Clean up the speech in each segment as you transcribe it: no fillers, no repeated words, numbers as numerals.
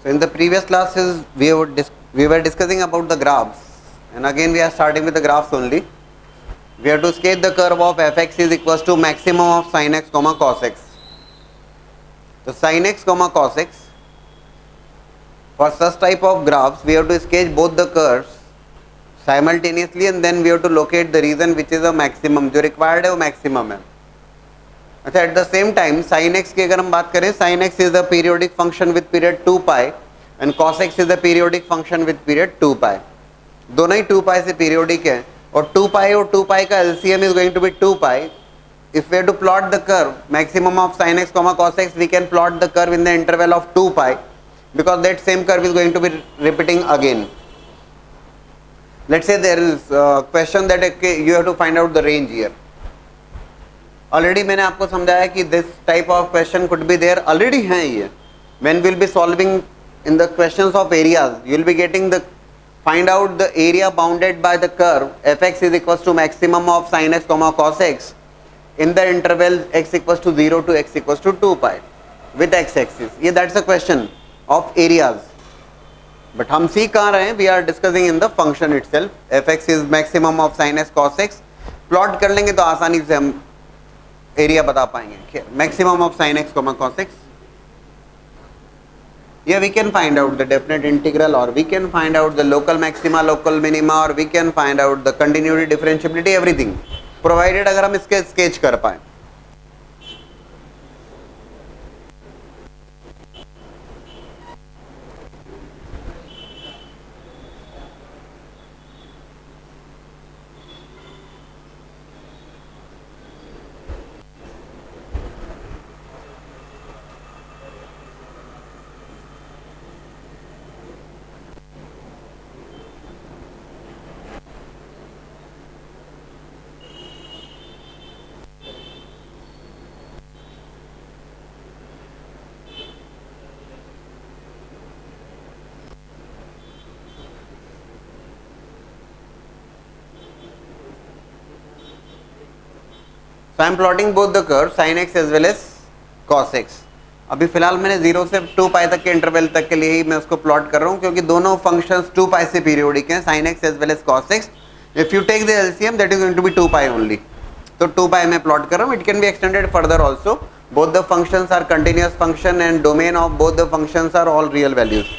So in the previous classes we were discussing about the graphs, and again we are starting with the graphs only. We have to sketch the curve of fx is equals to maximum of sin x comma cos x. So sin x comma cos x, for such type of graphs we have to sketch both the curves simultaneously, and then we have to locate the region which is a maximum, जो required है वो maximum है. अच्छा, at the same time sin x की अगर हम बात करें, sin x is the periodic function with period 2 pi and cos x is the periodic function with period 2 पाई. दोनों ही 2 पाई से पीरियोडिक है, और 2 पाई और 2 पाई का LCM is going to be 2 pi. If we have to plot the curve maximum of sin x comma cos x, we can plot the curve in the interval of 2 pi, because that same curve is going to be repeating again. Let's say there is a question that you have to find out the range here. Already मैंने आपको समझाया कि this type of question could be there, already है ये. When we'll be solving in the questions of areas, you'll be getting the find out the area bounded by the curve fx is equals to maximum of sin x comma cos x in the interval x equals to 0 to x equals to 2 pi with x axis. ये that's a question of areas. But हम सीख कहाँ रहे हैं? We are discussing in the function itself. fx is maximum of sin x cos x. Plot कर लेंगे तो आसानी से हम एरिया बता पाएंगे. Maximum of sin x comma cos x. Yeah, we can find out the definite integral, or we can find out the local maxima, local minima, or we can find out the continuity, differentiability, everything. Provided अगर हम इसके sketch कर पाए. So I am plotting both the curves sin x as well as cos x. अभी फिलहाल मैंने 0 से 2 पाई तक के इंटरवल तक के लिए ही मैं उसको प्लॉट कर रहा हूँ, क्योंकि दोनों फंक्शंस 2 पाई से पीरियोडिक हैं, sin x as well as cos x. If you take the LCM, that is going to be 2 pi only. तो 2 pi मैं प्लॉट कर रहा हूँ. It can be extended further also. Both the functions are continuous function and domain of both the functions are all real values.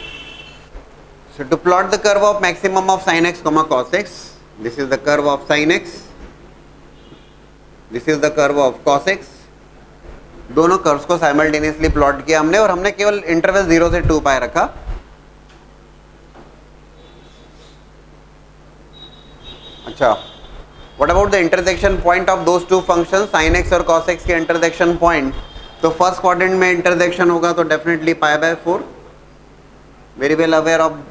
So to plot the curve of maximum of sin x comma cos x, this is the curve of sin x. This is the curve of cos x. दोनों curves को simultaneously plot किया हमने, और हमने केवल interval 0 से 2 पाई रखा. अच्छा, what about the intersection point of those two function sin x और cos x के इंटरसेक्शन पॉइंट? तो फर्स्ट क्वाड्रेंट में इंटरसेक्शन होगा तो definitely π/4. Very well aware of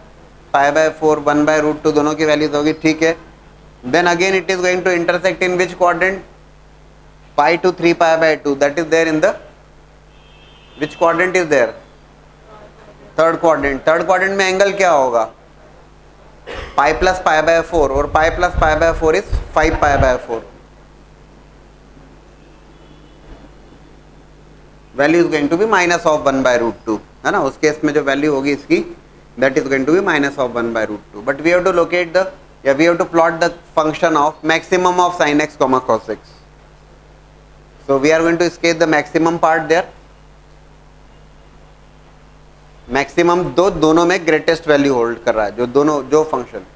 π/4 1/√2 दोनों की वैल्यूज होगी, ठीक है. Then again it is going to intersect in which quadrant? pi to 3 π/2. that is there in the which quadrant is there? Third quadrant. Third quadrant में angle क्या होगा? pi plus π/4, और pi plus π/4 is 5 π/4. Value is going to be minus of 1/√2, है ना. उस case में जो value होगी इसकी, that is going to be minus of 1/√2. But we have to locate the, या we have to plot the function of maximum of sin x comma cos x. So we are going to sketch the maximum part there. Maximum दोनों में greatest value hold कर रहा है, जो function.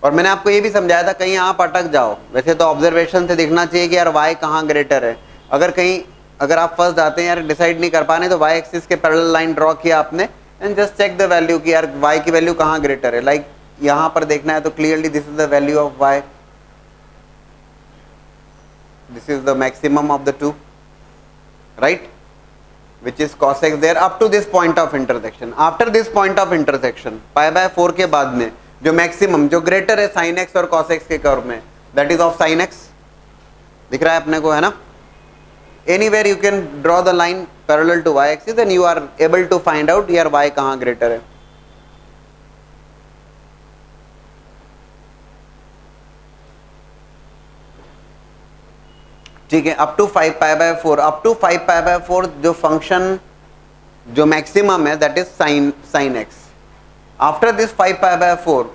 और मैंने आपको ये भी समझाया था, कहीं आप अटक जाओ, वैसे तो ऑब्जर्वेशन से दिखना चाहिए कि यार y कहाँ ग्रेटर है. अगर आप फंस जाते हैं, यार डिसाइड नहीं कर पाने, तो y एक्सिस के पैरेलल लाइन ड्रॉ किया आपने, and just check the value कि यार y की वैल्यू कहाँ ग्रेटर है. लाइक यहाँ पर देखना है तो clearly this is the value of y. This is the maximum of the two, right? Which is cos x there up to this point of intersection. After this point of intersection, π/4 के बाद में जो maximum, जो greater है sin x और cos x के curve में, that is of sin x. दिख रहा है अपने को, है ना. Anywhere you can draw the line parallel to y axis and you are able to find out यार y कहाँ ग्रेटर है. ठीक है. अप टू 5 π/4, अप टू 5 π/4 जो फंक्शन जो मैक्सिमम है that is sine x. After this 5 pi by 4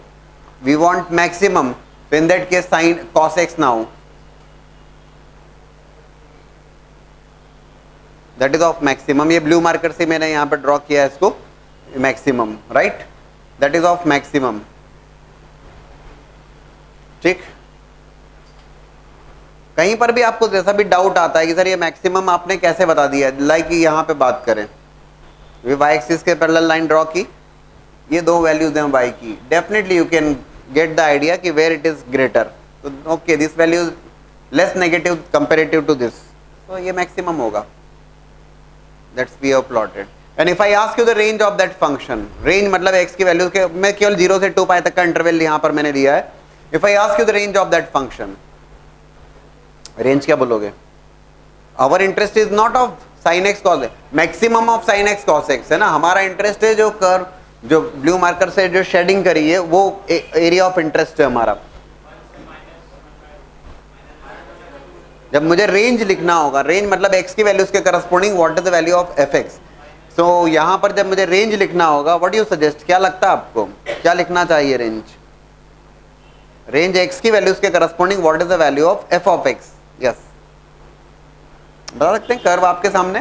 we want maximum, in that case sine cos x now, that is of maximum. ये blue marker से मैंने यहां पर ड्रॉ किया है इसको, maximum, right, that is of maximum. ठीक, कहीं पर भी आपको जैसा भी डाउट आता है कि सर ये मैक्सिमम आपने कैसे बता दिया, लाइक यहां पे बात करें, वाई एक्सिस के पैरेलल लाइन ड्रॉ की, ये दो वैल्यूज हैं वाई की, definitely you can get the idea कि वेयर इट इज ग्रेटर. तो okay, this value is less negative comparative to this, तो ये मैक्सिमम होगा. That's we have plotted. And if I ask you the range of that function, range मतलब x की value के, मैं केवल 0 से 2 पाई तक का इंटरवल यहां पर मैंने दिया है. If I ask you the range of that function, range क्या बोलोगे? Our interest is not of sine x cos x, maximum of sine x cos x है ना. हमारा इंटरेस्ट है जो कर्व, जो ब्लू मार्कर से जो शेडिंग करी है वो एरिया ऑफ इंटरेस्ट है हमारा. जब मुझे रेंज लिखना होगा, रेंज मतलब एक्स की वैल्यूज के corresponding what is the value of f x. So यहां पर जब मुझे रेंज लिखना होगा, व्हाट यू सजेस्ट, क्या लगता है आपको, क्या लिखना चाहिए? रेंज, रेंज एक्स की वैल्यूज के corresponding what is the value of f of x. Yes, बता सकते हैं? कर्व आपके सामने,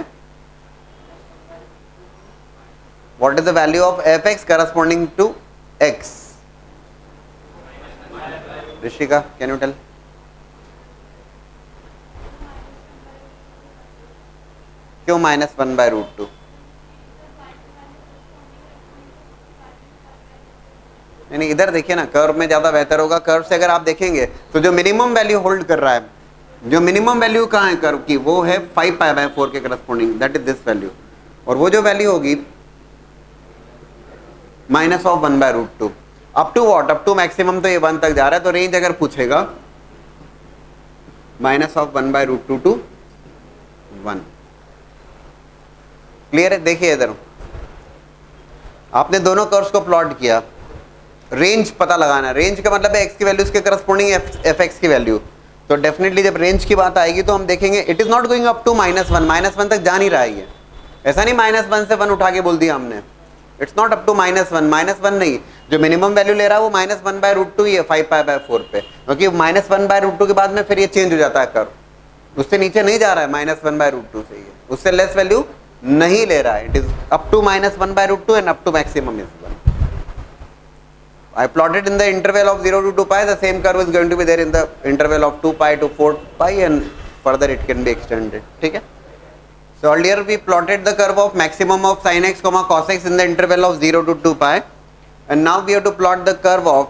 what is the value of f x corresponding to x? Rishika, can you tell? क्यों -1/√2? नहीं, इधर देखिए ना, कर्व में ज्यादा बेहतर होगा. कर्व से अगर आप देखेंगे तो जो मिनिमम वैल्यू होल्ड कर रहा है, जो मिनिमम वैल्यू कहाँ है कर्व की, वो है 5 पाई बाय 4 के corresponding, that is this value. और वो जो वैल्यू होगी -1/√2 up to what, up to maximum, तो ये 1 तक जा रहा है. तो रेंज अगर पूछेगा -1/√2 टू 1. क्लियर है? देखिए इधर आपने दोनों कर्व्स को प्लॉट किया, रेंज पता लगाना है. रेंज का मतलब है एक्स की वैल्यूज के करस्पॉन्डिंग एफ एक्स की वैल्यू. तो डेफिनेटली जब रेंज की बात आएगी तो हम देखेंगे it is not going up to -1, -1 तक जा नहीं रहा है. ऐसा नहीं -1 से 1 उठा के बोल दिया हमने, इट्स नॉट अप टू -1 नहीं. जो मिनिमम वैल्यू ले रहा है वो -1/√2 ही है 5 पाई बाय 4 पे, क्योंकि -1/√2 के बाद में फिर ये चेंज हो जाता है कर्व, उससे नीचे नहीं जा रहा है, -1/√2 से ही है, उससे लेस वैल्यू नहीं ले रहा है. It is up to -1/√2 and up to maximum is 1. I plotted in the interval of 0 to 2 pi, the same curve is going to be there in the interval of 2 pi to 4 pi and further it can be extended. ठीक है? So earlier we plotted the curve of maximum of sin x comma cos x in the interval of 0 to 2 pi, and now we have to plot the curve of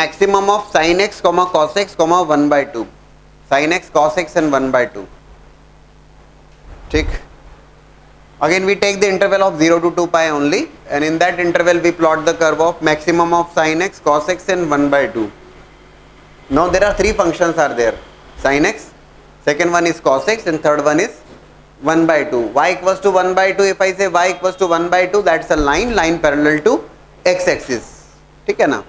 maximum of sin x comma cos x comma 1/2, sin x cos x and 1/2. ठीक? Again we take the interval of 0 to 2 pi only, and in that interval we plot the curve of maximum of sin x, cos x and 1/2. Now there are three functions are there, sin x, second one is cos x and third one is 1/2. Y equals to 1/2, if I say y equals to 1/2, that's a line parallel to x axis. ठीक है ना?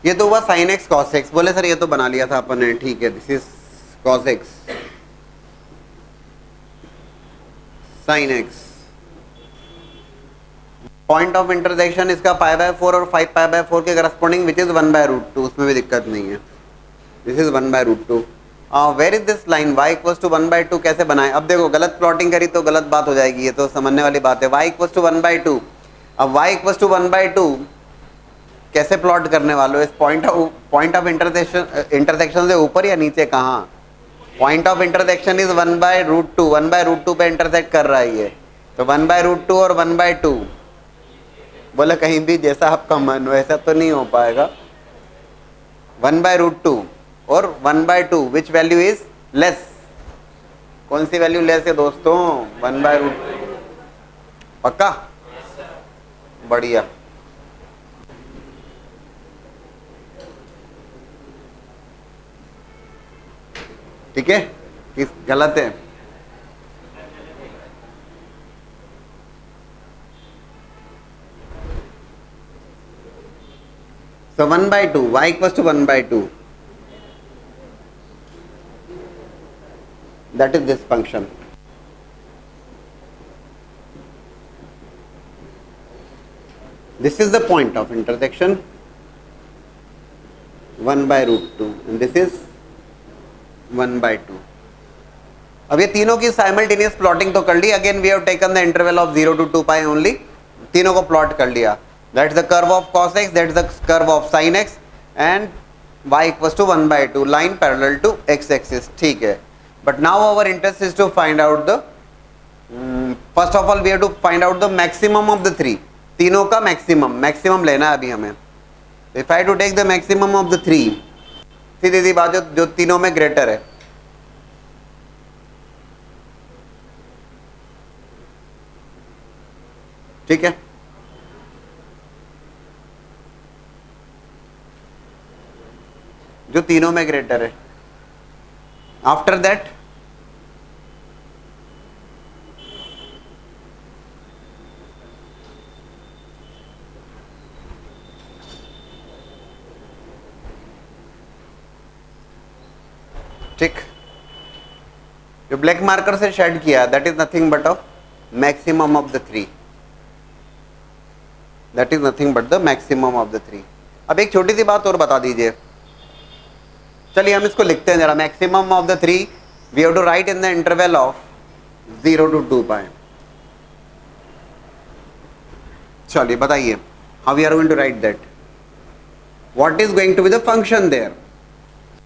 ये तो हुआ sin x cos x. बोले sir ये तो बना लिया था अपन ने, ठीक है, this is cos x sin x. Point of intersection इसका पाई बाय 4 और 5 पाई बाय 4 के करस्पॉन्डिंग विच इज 1/√2, उसमें भी दिक्कत नहीं है. This is 1/√2. Where is this line y equals to 1/2 कैसे बनाए? अब देखो गलत प्लॉटिंग करी तो गलत बात हो जाएगी, ये तो समझने वाली बात है. y equals to 1/2. अब y इक्वल्स टू 1/2 कैसे प्लॉट करने वालों? इस पॉइंट ऑफ इंटरसेक्शन से ऊपर या नीचे, कहाँ? पॉइंट ऑफ इंटरसेक्शन इज 1/√2, 1/√2 पे इंटरसेक्ट कर रहा है ये, तो 1/√2 और 1/2 बोले कहीं भी जैसा आपका मन वैसा तो नहीं हो पाएगा। 1/√2 और 1/2 विच वैल्यू इज लेस, कौन सी वैल्यू लेस है दोस्तों? 1/√2। पक्का? बढ़िया। ठीक है, किस गलत है? So 1/2, y equals to 1/2. That is this function. This is the point of intersection 1/√2 and this is 1/2. अब ये तीनों की साइमल्टेनियस प्लॉटिंग तो कर ली। Again we have taken the interval of 0 to 2 pi only, तीनों को प्लॉट कर लिया। That is the curve of cos x, that is the curve of sin x and y equals to 1/2, line parallel to x axis. ठीक है, but now our interest is to find out the first of all we have to find out the maximum of the three. तीनों का maximum लेना है अभी हमें। If I to take the maximum of the three, सीधी सी बात जो तीनों में ग्रेटर है, ठीक है, जो तीनों में ग्रेटर है। आफ्टर दैट ठीक, जो ब्लैक मार्कर से शेड किया that is nothing but a maximum of the three, that is nothing but the maximum of the three. अब एक छोटी सी बात और बता दीजिए, चलिए हम इसको लिखते हैं जरा। Maximum of the three we have to write in the interval of 0 to 2 pi। चलिए बताइए how we are going to write that, what is going to be the function there.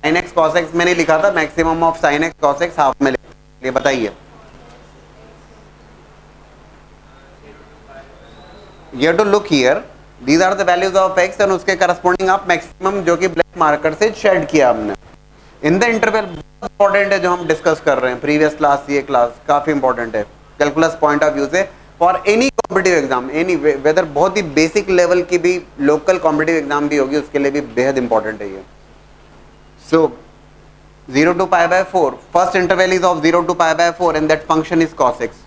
sin x cos x मैंने लिखा था, maximum of sin x cos x half में लिखिए, बताइए। You have to look here, these are the values of x and उसके corresponding आप maximum जो कि ब्लैक मार्कर से शेड किया हमने इन द इंटरवल। बहुत इंपॉर्टेंट है जो हम डिस्कस कर रहे हैं, प्रीवियस क्लास ये क्लास काफी इंपॉर्टेंट है कैलकुलस पॉइंट ऑफ व्यू से for any competitive exam, any whether बहुत ही बेसिक लेवल की भी लोकल कॉम्पिटिटिव एग्जाम भी होगी उसके लिए भी बेहद इंपॉर्टेंट है ये। सो 0 to pi/4, first interval is of 0 to pi/4 and that function is cos x।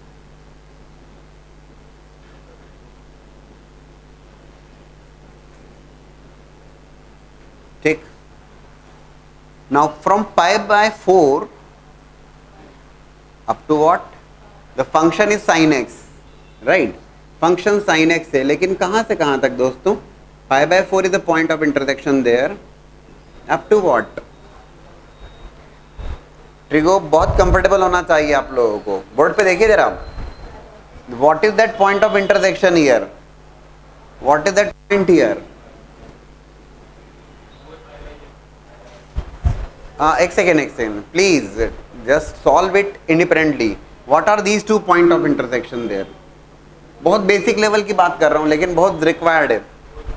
ठीक, now from pi/4 up to what, the function is sin x, right? function sin x है, लेकिन कहां से कहां तक दोस्तों? pi/4 is the point of intersection there up to what? Trigo बहुत comfortable होना चाहिए आप लोगों को। बोर्ड पे देखिए जरा, what is that point of intersection here? what is that point here? एक second please, just solve it independently. What are these two point of intersection there? बहुत बेसिक लेवल की बात कर रहा हूं लेकिन बहुत रिक्वायर्ड है,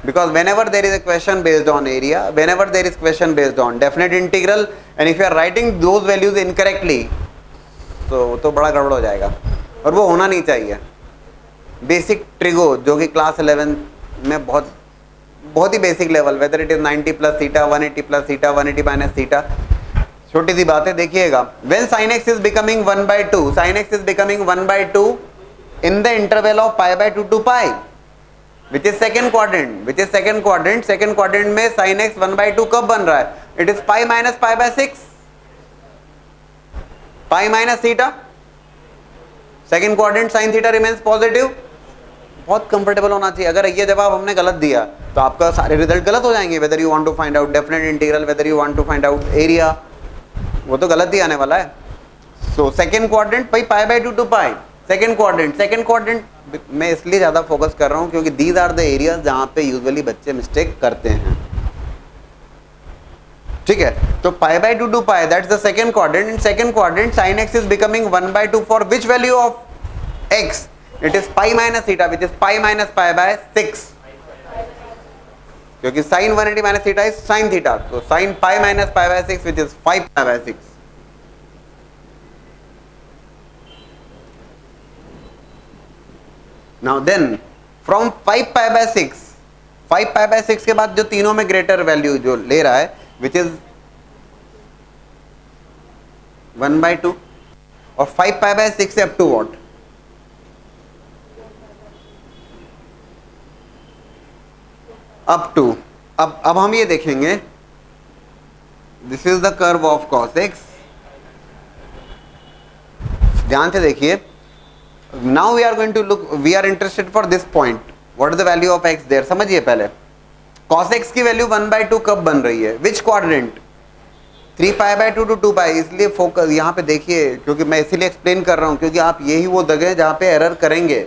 because whenever there is a question based on area, whenever there is question based on definite integral and if you are writing those values incorrectly तो बड़ा गड़बड़ हो जाएगा और वो होना नहीं चाहिए। बेसिक ट्रिगो जो कि क्लास 11 में बहुत ही basic level, whether it is 90 + theta, 180 + theta, 180 - theta, छोटी सी बात है। देखिएगा, when sin x is becoming 1/2, sin x is becoming 1/2 in the interval of pi/2 to pi, which is second quadrant. Second quadrant में sin x 1/2 कब बन रहा है? It is pi - pi/6, pi - theta. Second quadrant sin theta remains positive. बहुत comfortable होना चाहिए। अगर ये जवाब हमने गलत दिया तो आपका सारे रिजल्ट गलत हो जाएंगे। Whether you want to find out definite integral, whether you want to find out area, वो तो गलत ही आने वाला है। So second quadrant pi/2 to pi, second quadrant मैं इसलिए ज्यादा फोकस कर रहा हूं क्योंकि दीज आर द एरियाज जहां पे यूजुअली बच्चे मिस्टेक करते हैं। ठीक है, तो pi by 2 to pi, that's the second quadrant. In second quadrant sin x is becoming 1/2 for which value of x? It is pi minus theta, which is pi minus pi by 6, क्योंकि sin 180 minus theta is sin theta, तो sin pi minus pi by 6 which is 5 pi by 6. Now then from 5 pi by 6, 5 pi by 6 के बाद जो तीनों में greater value जो ले रहा है विच इज 1/2, और 5 पाई बाय 6 से up to what? Up to. अब हम ये देखेंगे, this is the curve of cos x. ध्यान से देखिए. Now we are going to look, we are interested for this point, what is the value of x there. समझिए पहले cos x की वैल्यू 1/2 कब बन रही है, which quadrant? 3 pi by 2 to 2 pi. इसलिए फोकस यहाँ पे देखिए, क्योंकि मैं इसीलिए एक्सप्लेन कर रहा हूँ, क्योंकि आप यही वो जगह जहाँ पे एरर करेंगे.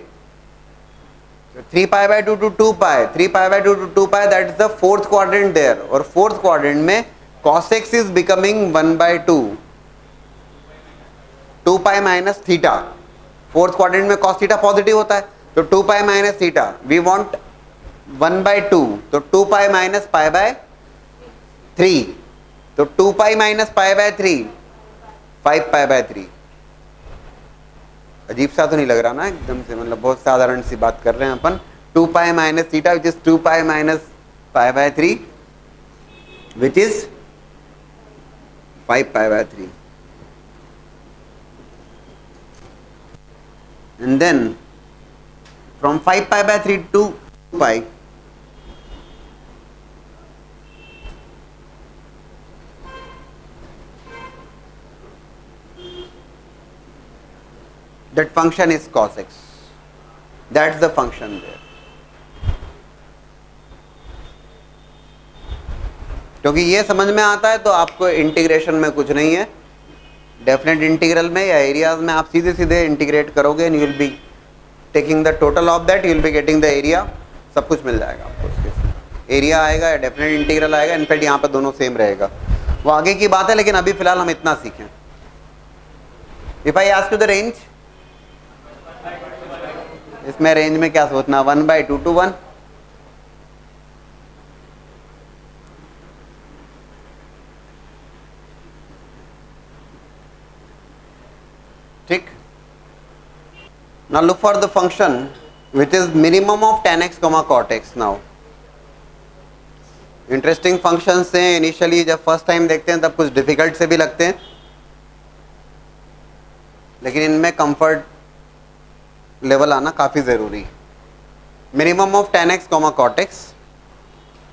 3 pi by 2 to 2 pi, 3 pi by 2 to 2 pi, that is the fourth quadrant there. और फोर्थ क्वाड्रेंट में cos x is becoming 1/2, 2 pi minus theta. Fourth quadrant में cos थीटा पॉजिटिव होता है, तो 2 pi minus theta. We want 1/2, तो 2 pi minus pi bye 3, तो 2 pi minus pi bye 3, 5 pi bye 3. अजीब सा तो नहीं लग रहा ना एकदम से, मतलब बहुत साधारण सी बात कर रहे हैं अपन. 2 pi minus theta which is 2 pi minus pi bye 3 which is 5 pi bye 3. and then from 5 pi by 3 to 2 pi, that function is cos x. That's the function there. क्योंकि ये समझ में आता है तो आपको इंटीग्रेशन में कुछ नहीं है. डेफिनेट इंटीग्रल में या एरियाज में आप सीधे सीधे इंटीग्रेट करोगे and you will be taking the total of that, you will be getting the area. सब कुछ मिल जाएगा आपको उसके. एरिया आएगा या डेफिनेट इंटीग्रल आएगा. इनफैक्ट यहाँ पर दोनों सेम रहेगा, वो आगे की बात है, लेकिन अभी फिलहाल हम इतना सीखें. If I ask you the range, इसमें रेंज में क्या सोचना, 1/2 to 1. ठीक. Now look for the function which is minimum of tan x comma cot x. Now interesting function से इनिशियली जब फर्स्ट टाइम देखते हैं तब कुछ डिफिकल्ट से भी लगते हैं, लेकिन इनमें कंफर्ट लेवल आना काफ़ी ज़रूरी. Minimum of tan x comma cot x.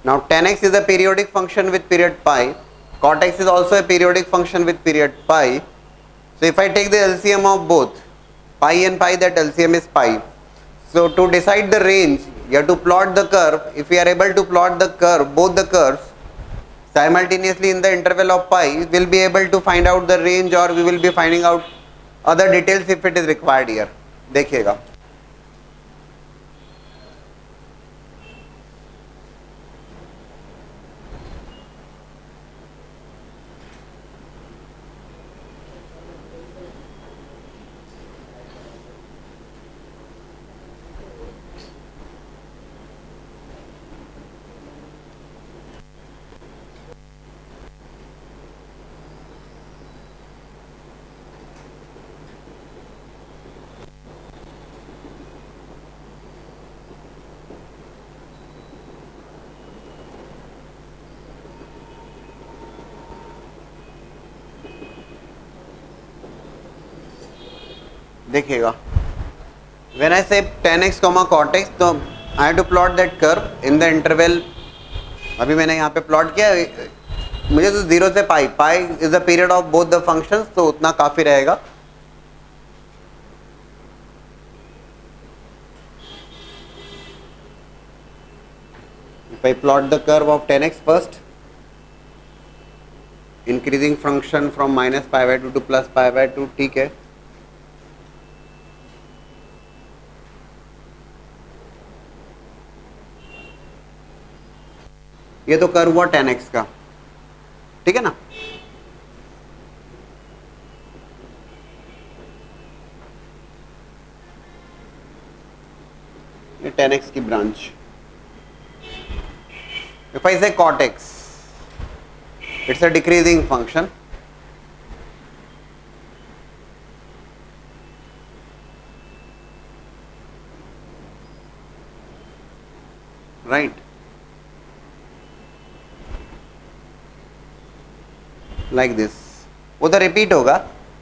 Now tan x is a periodic function with period pi. Cot x is also a periodic function with period pi. So if I take the LCM of both pi and pi, that LCM is pi. So to decide the range, you have to plot the curve. If we are able to plot the curve, both the curves simultaneously in the interval of pi, we will be able to find out the range, or we will be finding out other details if it is required here. देखिएगा. देखिएगा. When I say tan x comma cot x, तो I have to plot that curve in the interval. अभी मैंने यहाँ पे plot किया, मुझे तो 0 से pi, pi is the period of both the functions, तो उतना काफी रहेगा. If I plot the curve of tan x first, increasing function from minus pi by 2 to plus pi by 2, ठीक है. ये तो कर्व हुआ tan x का. ठीक है ना। ये 10x की branch. If I say cot x, it's a decreasing function. Right? Like this. वो तो repeat होगा.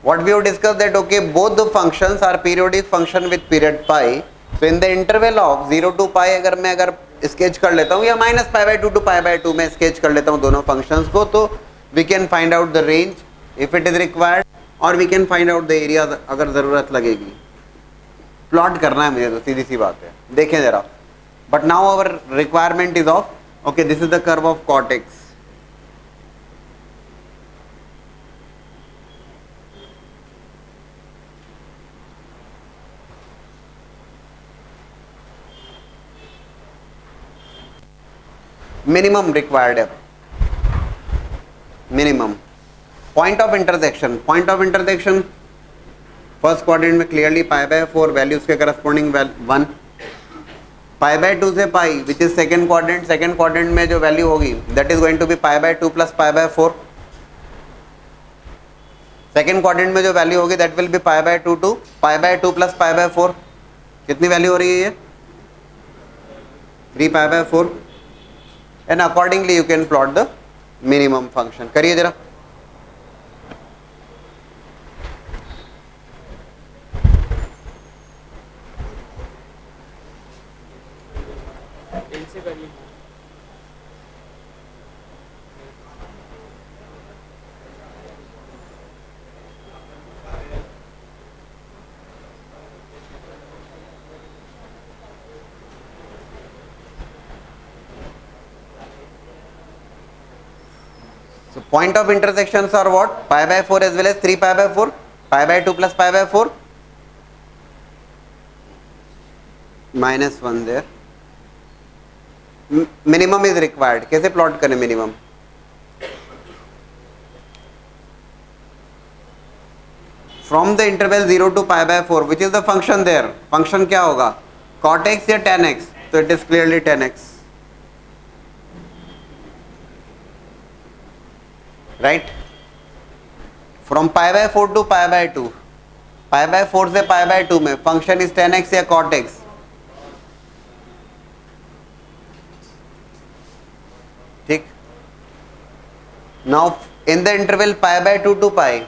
What we have discussed that okay, both the functions are periodic function with period pi. So in the interval of 0 to pi अगर मैं sketch कर लेता हूँ या minus pi by 2 to pi by 2 में स्केच कर लेता हूँ दोनों फंक्शंस को, तो we can find out the range if it is required, और we can find out the area अगर ज़रूरत लगेगी। प्लॉट करना है मुझे, तो सीधी सी बात है, देखें ज़रा। But now our requirement is of okay, this is the curve of cot x. Minimum required है, minimum point of intersection. Point of intersection first quadrant में क्लियरली पाई बाय 4, वैल्यूज के करस्पॉन्डिंग 1, पाई बाय 2 से pi which is second quadrant. Second quadrant में जो value होगी that is going to be pi by 2 plus pi by 4। Second quadrant में जो value होगी that will be pi by 2 to pi by 2 plus pi by 4। कितनी value हो रही है ये? 3 pi by 4। And accordingly you can plot the minimum function. करिए जरा। So point of intersections are what? Pi by 4 as well as 3 pi by 4, pi by 2 plus pi by 4, minus 1 there. Minimum is required. कैसे plot करें minimum? From the interval 0 to pi by 4, which is the function there? Function क्या होगा? Cot x या tan x? So it is clearly tan x. Right, from pi by 4 to pi by 2, pi by 4 से pi by 2 में function is tan x या cot x? ठीक। Now in the interval pi by 2 to pi,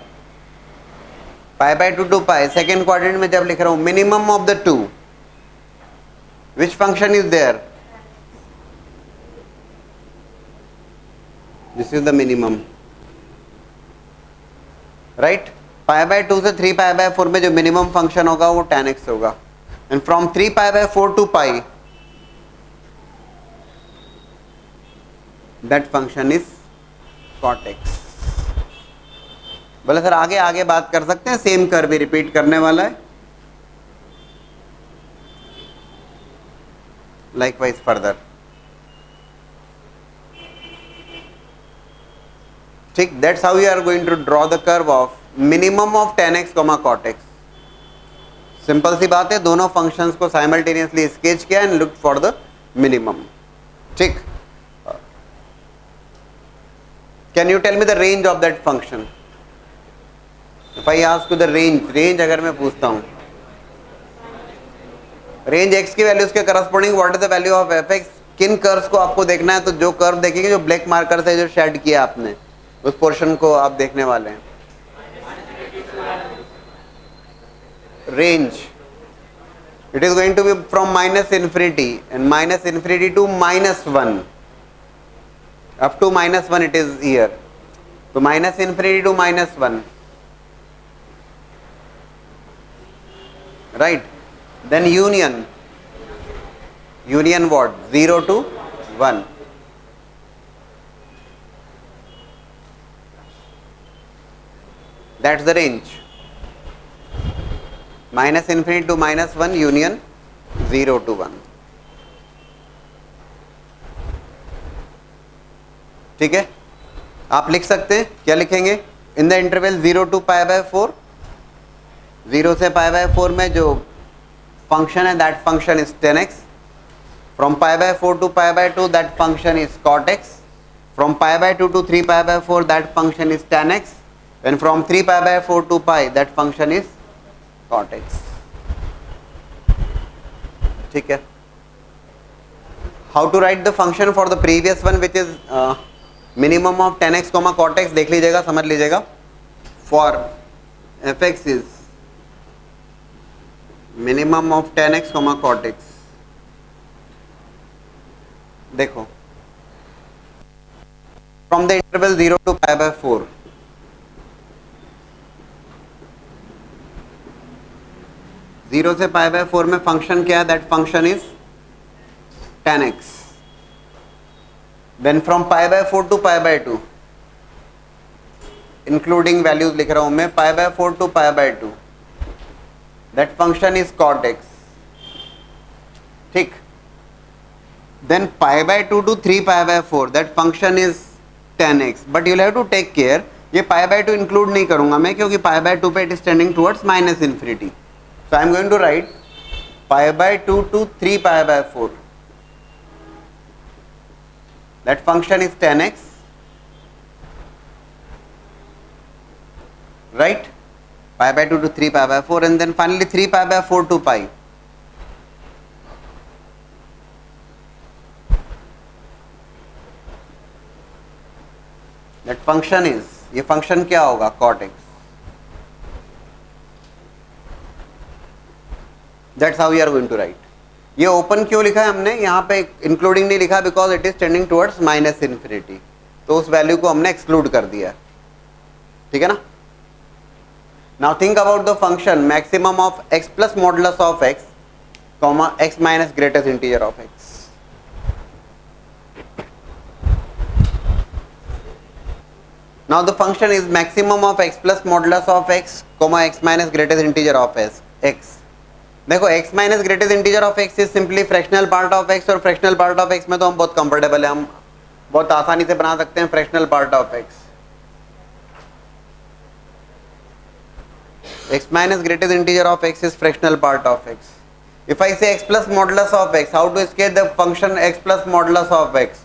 pi by 2 to pi, second quadrant में जब लिख रहा हूं minimum of the two, which function is there? This is the minimum, right. Pi by 2 से 3 pi by 4 में जो minimum function होगा वो tan x होगा। And from 3 pi by 4 to pi that function is cot x। बोले sir आगे आगे बात कर सकते हैं, सेम कर्व भी रिपीट करने वाला है। लाइकवाइज फर्दर, ठीक। That's how you are going to draw the curve of minimum of tan x, cot x। Simple सी बात है, दोनों फंक्शंस को साइमल्टेनियसली स्केच किया and look for the minimum, ठीक। Can you tell me the range of that function? If I ask you the range अगर मैं पूछता हूं रेंज x की वैल्यूज के corresponding what is the value of fx, किन curves को आपको देखना है? तो जो कर्व देखेंगे जो ब्लैक मार्कर से जो शेड किया आपने उस पोर्शन को आप देखने वाले हैं। Range it is going to be from minus infinity and minus infinity to -1, up to -1 it is here. तो minus infinity to -1, right. Then union what? 0 to 1, that's the range। Minus infinity to -1 union 0 to 1, ठीक है। आप लिख सकते हैं, क्या लिखेंगे? इन the interval 0 to π/4, 0 से π/4 में जो फंक्शन है that function is 10x. From π/4 to π/2 that function is cot x. From π/2 to 3π/4 that function is tan x. And from 3π/4 to π that function is cot x. ठीक है. How to write the function for the previous one which is minimum of 10x, cot x. देख लीजिएगा, समझ लीजिएगा. For fx is minimum of 10x, cot x. देखो, from the interval 0 to π/4, zero से π/4 में function क्या है? That function is tan x. Then from π/4 to π/2, including values लिख रहा हूं मैं, π/4 to π/2 that function is cot x. ठीक. Then π/2 to 3π/4 that function is tan x. But you'll have to take care, ये π/2 इंक्लूड नहीं करूंगा मैं, क्योंकि π/2 पे it is tending towards -∞. So I am going to write π/2 to 3π/4. That function is tan x, right? π/2 to 3π/4, and then finally 3π/4 to π. That function is, ये function क्या होगा? cot x. That's how we are going to write. ये open क्यों लिखा है हमने? यहाँ पे इंक्लूडिंग नहीं लिखा, because it is tending towards -∞. तो उस वैल्यू को हमने एक्सक्लूड कर दिया. ठीक है ना? Now think about the function maximum of x plus modulus of x, comma x minus greatest integer of x. Now the function is maximum of x plus modulus of x, comma x minus greatest integer of x. देखो, x minus greatest integer of x is simply fractional part of x, और fractional part of x में तो हम बहुत comfortable है, हम बहुत आसानी से बना सकते हैं fractional part of x. x minus greatest integer of x is fractional part of x. If I say x plus modulus of x, how to sketch the function x plus modulus of x?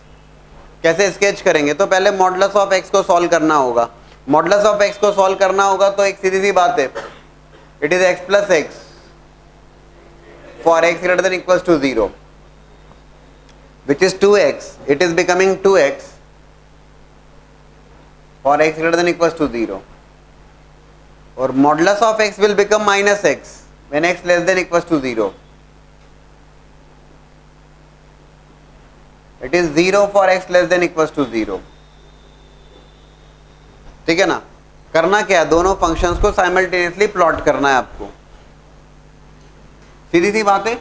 कैसे sketch करेंगे? तो पहले modulus of x को solve करना होगा. Modulus of x को solve करना होगा तो एक सीधी सी बात है, it is x plus x for x greater than equals to 0, which is 2x. It is becoming 2x for x greater than equals to 0. Or modulus of x will become minus x when x less than equals to 0. It is 0 for x less than equals to 0. ठीक है ना? करना क्या है? दोनों functions को simultaneously plot करना है आपको. सीधी सी बात है.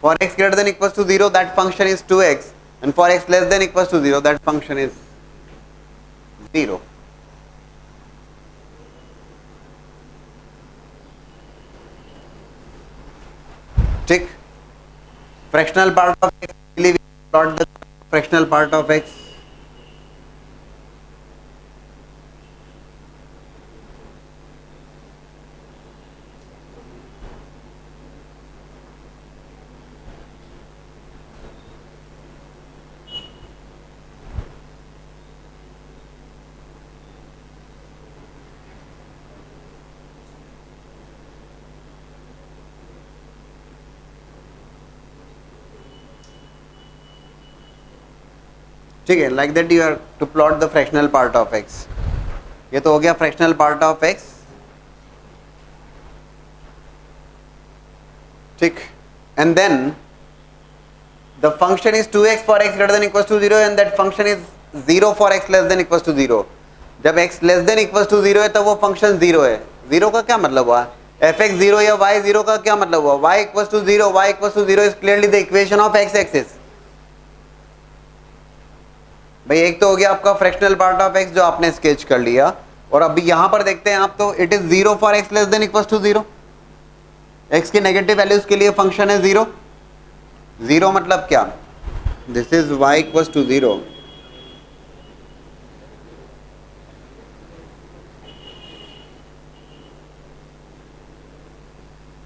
For x greater than equals to 0, that function is 2x, and for x less than equals to 0, that function is 0. ठीक. Fractional part of x, we plot the fractional part of x. ठीक है, like that you are to plot the fractional part of x. ये तो हो गया fractional part of x. ठीक. And then the function is 2x for x greater than equals to 0, and that function is 0 for x less than equals to 0. जब x less than equals to 0 है तब वो function 0 है. 0 का क्या मतलब हुआ? fx 0 या y 0 का क्या मतलब हुआ? y equals to 0, y equals to 0 is clearly the equation of x axis. भाई एक तो हो गया आपका फ्रैक्शनल पार्ट ऑफ x जो आपने स्केच कर लिया, और अभी यहां पर देखते हैं आप, तो it is 0 for x less than equals to 0. x की नेगेटिव वैल्यूज के लिए फंक्शन है 0. 0 मतलब क्या? This is y equals to 0.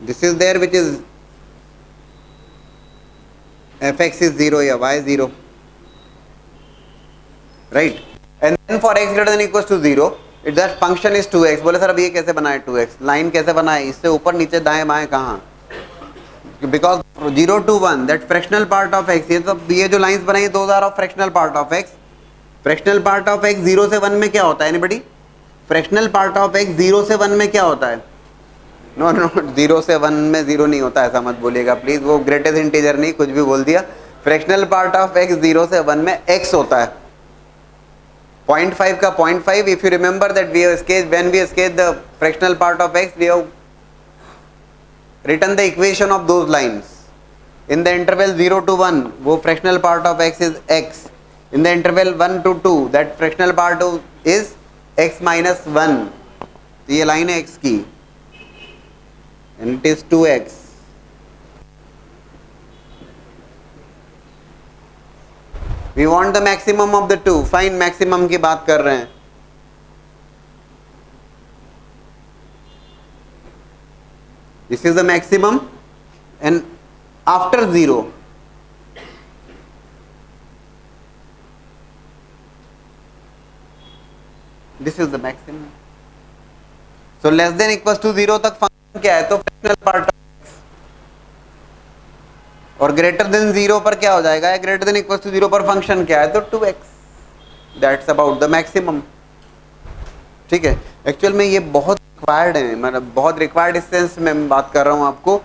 This is there which is fx is 0 या y 0, right. And then for x greater than equal to 0 it that function is 2x. बोले sir अब ये कैसे बनाए 2x, लाइन कैसे बनाए, इससे ऊपर नीचे दाएं बाएं कहाँ, because 0 to 1 that fractional part of x. ये जो लाइंस बनाई है 2000 of fractional part of x. Fractional part of x 0 से 1 में क्या होता है anybody? Fractional part of x 0 से 1 में क्या होता है? नो नो 0 से 1 में 0 नहीं होता, ऐसा मत बोलिएगा प्लीज, वो ग्रेटेस्ट इंटीजर नहीं, कुछ भी बोल दिया. फ्रैक्शनल पार्ट ऑफ x 0 से 1 में x होता है. 0.5 का 0.5. If you remember that we have sketch when we sketch the fractional part of x we have written the equation of those lines. In the interval 0 to 1 वो fractional part of x is x. In the interval 1 to 2 that fractional part is x minus 1. तो ये line है x की and it is 2x. We want the maximum of the two. Find maximum की बात कर रहे हैं. This is the maximum and after 0 this is the maximum. So less than equals to 0 तक फंक्शन क्या है? तो फ्रैक्शनल पार्ट ऑफ x. और ग्रेटर देन 0 पर क्या हो जाएगा? ग्रेटर देन इक्वल्स टू 0 पर फंक्शन क्या है? तो 2x. That's about the maximum. ठीक है, एक्चुअल में ये बहुत रिक्वायर्ड है, मतलब बहुत रिक्वायर्ड इस सेंस में मैं बात कर रहा हूँ आपको.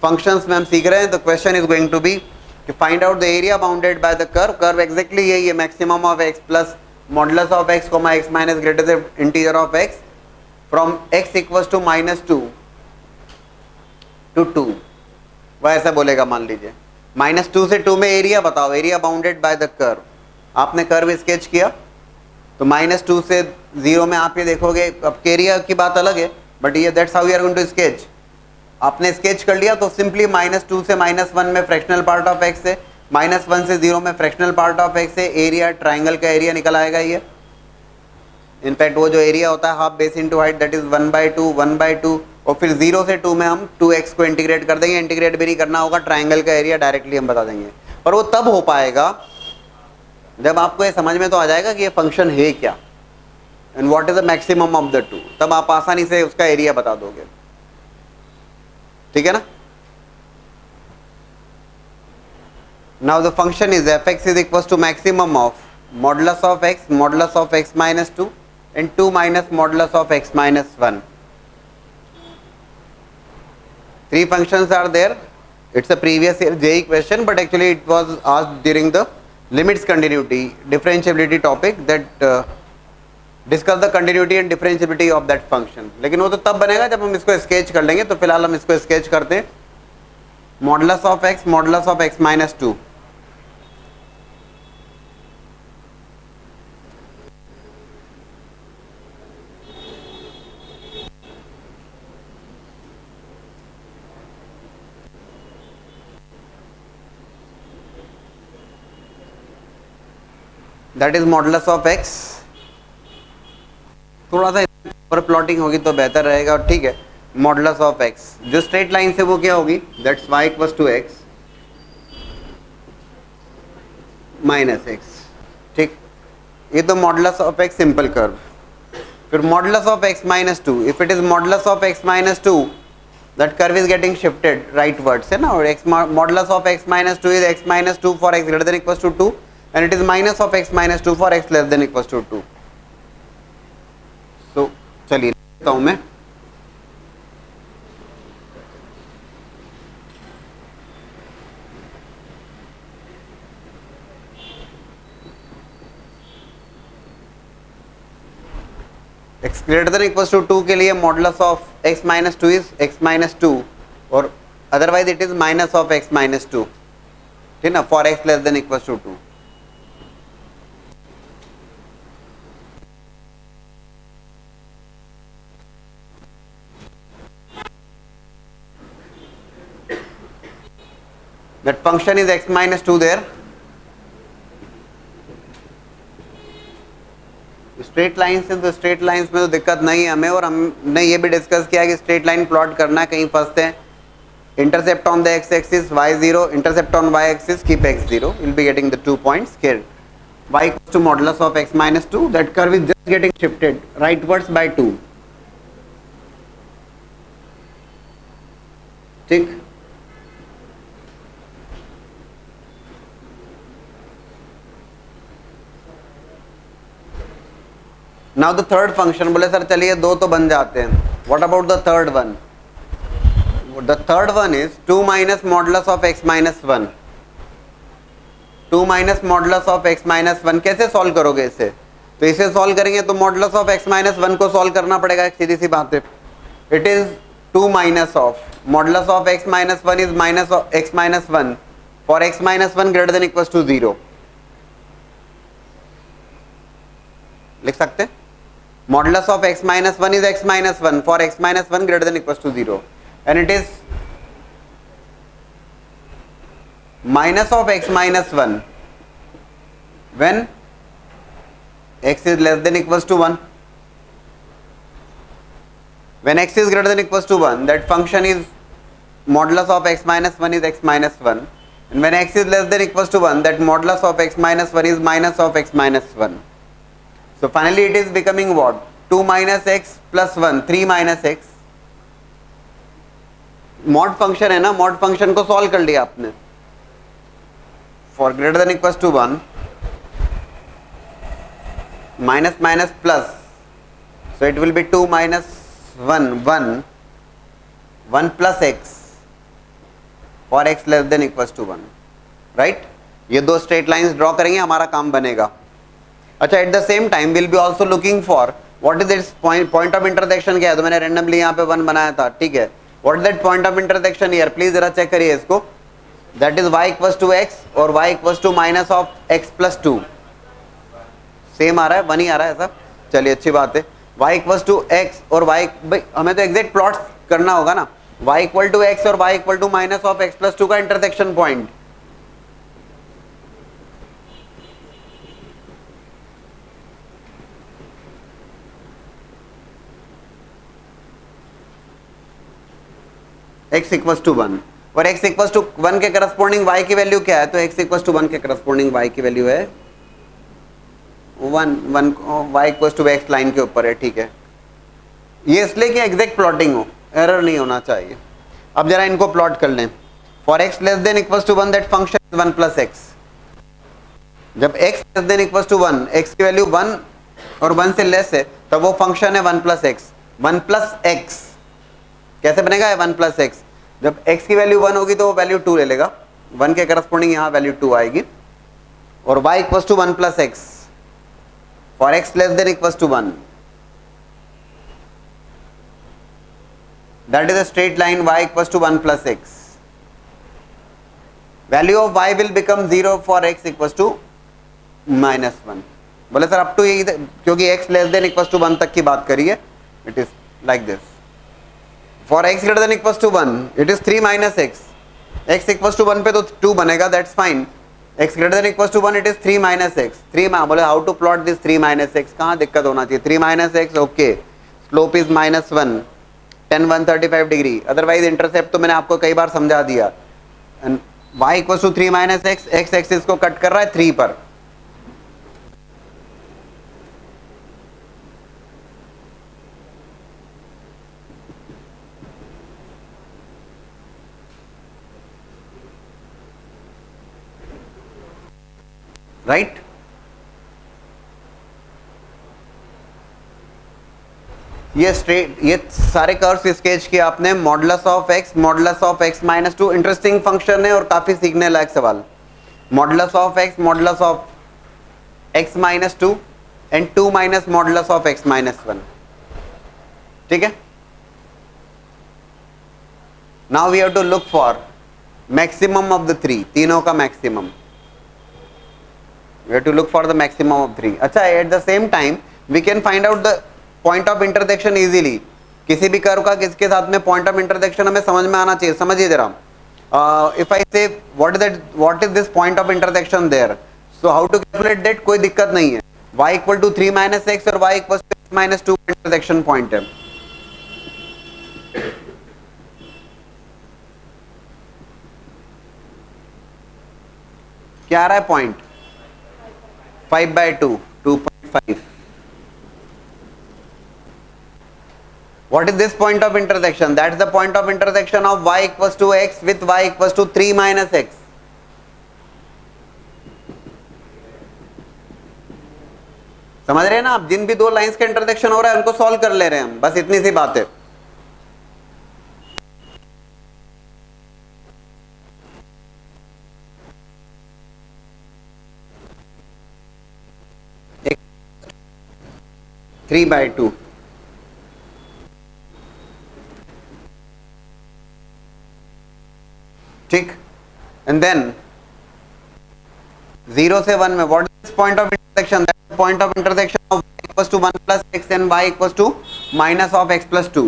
फंक्शंस में हम सीख रहे हैं. तो question is going to be कि find out the area bounded by the curve. Curve exactly यही है, maximum of x plus modulus of x comma x minus greater integer of x from x equals to -2 to 2. वह ऐसा बोलेगा, मान लीजिए -2 से 2 में एरिया बताओ, area bounded by the curve. आपने कर्व स्केच किया तो -2 से 0 में आप ये देखोगे. अब एरिया की बात अलग है, बट ये that's how you are going to sketch. आपने स्केच कर लिया तो सिंपली -2 से -1 में फ्रैक्शनल पार्ट ऑफ x है, -1 से 0 में फ्रैक्शनल पार्ट ऑफ x है. एरिया ट्राइंगल का एरिया निकल आएगा ये. इनफैक्ट वो जो एरिया होता है half base into height that is 1/2 और फिर 0 से 2 में हम 2x को इंटीग्रेट कर देंगे. इंटीग्रेट भी नहीं करना होगा, ट्राइंगल का एरिया डायरेक्टली हम बता देंगे. पर वो तब हो पाएगा जब आपको ये समझ में तो आ जाएगा कि ये फंक्शन है क्या and what is the maximum of the to. तब आप आसानी से उसका एरिया बता दोगे. ठीक है ना. Now the function is fx is equal to maximum of modulus of x minus 2 and 2 minus modulus of x minus 1. Three functions are there. It's a previous year JEE question, but actually it was asked during the limits continuity differentiability topic that discuss the continuity and differentiability of that function. लेकिन वो तो तब बनेगा जब हम इसको sketch कर लेंगे. तो फिलहाल हम इसको स्केच करते हैं. Modulus of x minus 2. That is modulus of x. थोड़ा सा ऊपर प्लॉटिंग होगी तो बेहतर रहेगा. ठीक है, मॉडुलस ऑफ x जो स्ट्रेट लाइन से वो क्या होगी? That's y equals to x minus x. ठीक, ये तो modulus of x simple curve. फिर modulus of x minus 2. If it is modulus of x minus 2 that curve is getting shifted rightwards है ना. और x modulus of x minus 2 is x minus 2 for x greater than equals to 2 and it is minus of x minus 2 for x less than equals to 2. So चलिए लिखता हूं मैं. x greater than equals to 2 के लिए modulus of x minus 2 is x minus 2 और otherwise it is minus of x minus 2. ठीक ना, for x less than equals to 2. That function is x minus 2 there. Straight line से तो straight lines में तो दिक्कत नहीं है हमें. और हमने ये भी डिस्कस किया कि स्ट्रेट लाइन प्लॉट करना है, कहीं फंसते हैं intercept on the x-axis y0, intercept on y-axis keep x0, you'll be getting the 2 points here. Y equals to modulus of x minus 2, that curve is just getting shifted rightwards by 2. ठीक. Now the third function, बोले sir चलिए दो तो बन जाते हैं. What about the third one? The third one is 2 minus modulus of x minus 1. 2 minus modulus of x minus 1. कैसे solve करोगे इसे? तो इसे सॉल्व करेंगे तो modulus of x minus 1 को सॉल्व करना पड़ेगा, एक सीधी सी बात है. It is 2 minus of modulus of x minus 1 is minus of x minus 1 for x minus 1 greater than equals to 0. लिख सकते हैं. Modulus of x minus 1 is x minus 1 for x minus 1 greater than equals to 0, and it is minus of x minus 1 when x is less than equals to 1. When x is greater than equals to 1, that function is modulus of x minus 1 is x minus 1, and when x is less than equals to 1, that modulus of x minus 1 is minus of x minus 1. So finally it is becoming what? 2 minus x plus 1, 3 minus x. mod function है ना, mod function को solve कर लिया आपने. For greater than equals to 1, minus minus plus, so it will be 2 minus 1 plus x for x less than equals to 1, right? ये दो straight lines draw करेंगे, हमारा काम बनेगा. अच्छा, at the same time will be also looking for what is this point of intersection. क्या है? तो मैंने रेंडमली यहाँ पे 1 बनाया था, ठीक है. What is that point of intersection here? Please जरा चेक करिए इसको. That is y equals to x और y equals to minus of x plus 2. Same आ रहा है, 1 ही आ रहा है ऐसा. चलिए अच्छी बात है. y इक्वल्स टू x और y, भाई हमें तो एग्जैक्ट प्लॉट करना होगा ना. y इक्वल टू x और y equal to minus of x plus 2 का intersection point. x equals to 1 और x इक्वल्स टू 1 के करस्पॉन्डिंग y की वैल्यू क्या है? तो x इक्वल्स टू 1 के करस्पॉन्डिंग y की वैल्यू है 1 y equals to x line के ऊपर है, ठीक है. ये इसलिए कि एग्जैक्ट प्लॉटिंग हो, एरर नहीं होना चाहिए. अब जरा इनको प्लॉट कर लें. For x less than equals to 1 that function is 1 plus x. जब x less than equals to 1, x की वैल्यू 1 और 1 से लेस है, तब वो फंक्शन है 1 प्लस x. 1 प्लस x कैसे बनेगा? 1 प्लस x. जब x की वैल्यू 1 होगी तो वो वैल्यू 2 ले लेगा. 1 के करस्पॉन्डिंग यहाँ वैल्यू 2 आएगी. और y equals to 1 plus x for x less than equals to 1, that is a straight line y equals to 1 plus x. Value of y will become 0 for x equals to minus 1. बोले sir up to ये, क्योंकि x less than equals to 1 तक की बात करिए. It is like this. For x greater than equals to 1, it is 3 minus x. x equals to 1 पे तो 2 बनेगा, that's fine. x greater than equals to 1, it is 3 minus x. 3 बोले how to plot this 3 minus x? कहाँ दिक्कत होना चाहिए? 3 minus x, okay. Slope is minus 1, tan 135 degree. Otherwise intercept तो मैंने आपको कई बार समझा दिया. y equals to 3 minus x, x axis को कट कर रहा है 3 पर. राइट ये स्ट्रेट, ये सारे कर्व्स स्केच किए आपने. Modulus of x minus 2. Interesting function है और काफी सीखने लायक सवाल. Modulus of x minus 2 and 2 minus modulus of x minus 1. ठीक है. Now we have to look for maximum of the 3. तीनों का maximum. We have to look for the maximum of 3. अच्छा, at the same time we can find out the point of intersection easily. किसी भी curve का किसके साथ में point of intersection हमें समझ में आना चाहिए. समझिए जरा. If I say what is this point of intersection there, so how to calculate that? कोई दिक्कत नहीं है. y equal to 3 minus x और y equals to x minus 2 intersection point है. क्या आ रहा है point 5/2 2.5. What is this point of intersection? That is the point of intersection of y equals to x with y equals to 3 minus x. समझ रहे हैं ना आप? जिन भी दो लाइंस का इंटरसेक्शन हो रहा है उनको सॉल्व कर ले रहे हैं हम, बस इतनी सी बात है. Three by two. ठीक. एंड देन 0 से 1 में what is point of intersection? That is point of intersection of y equals to 1 plus x and y equals to minus of x plus 2.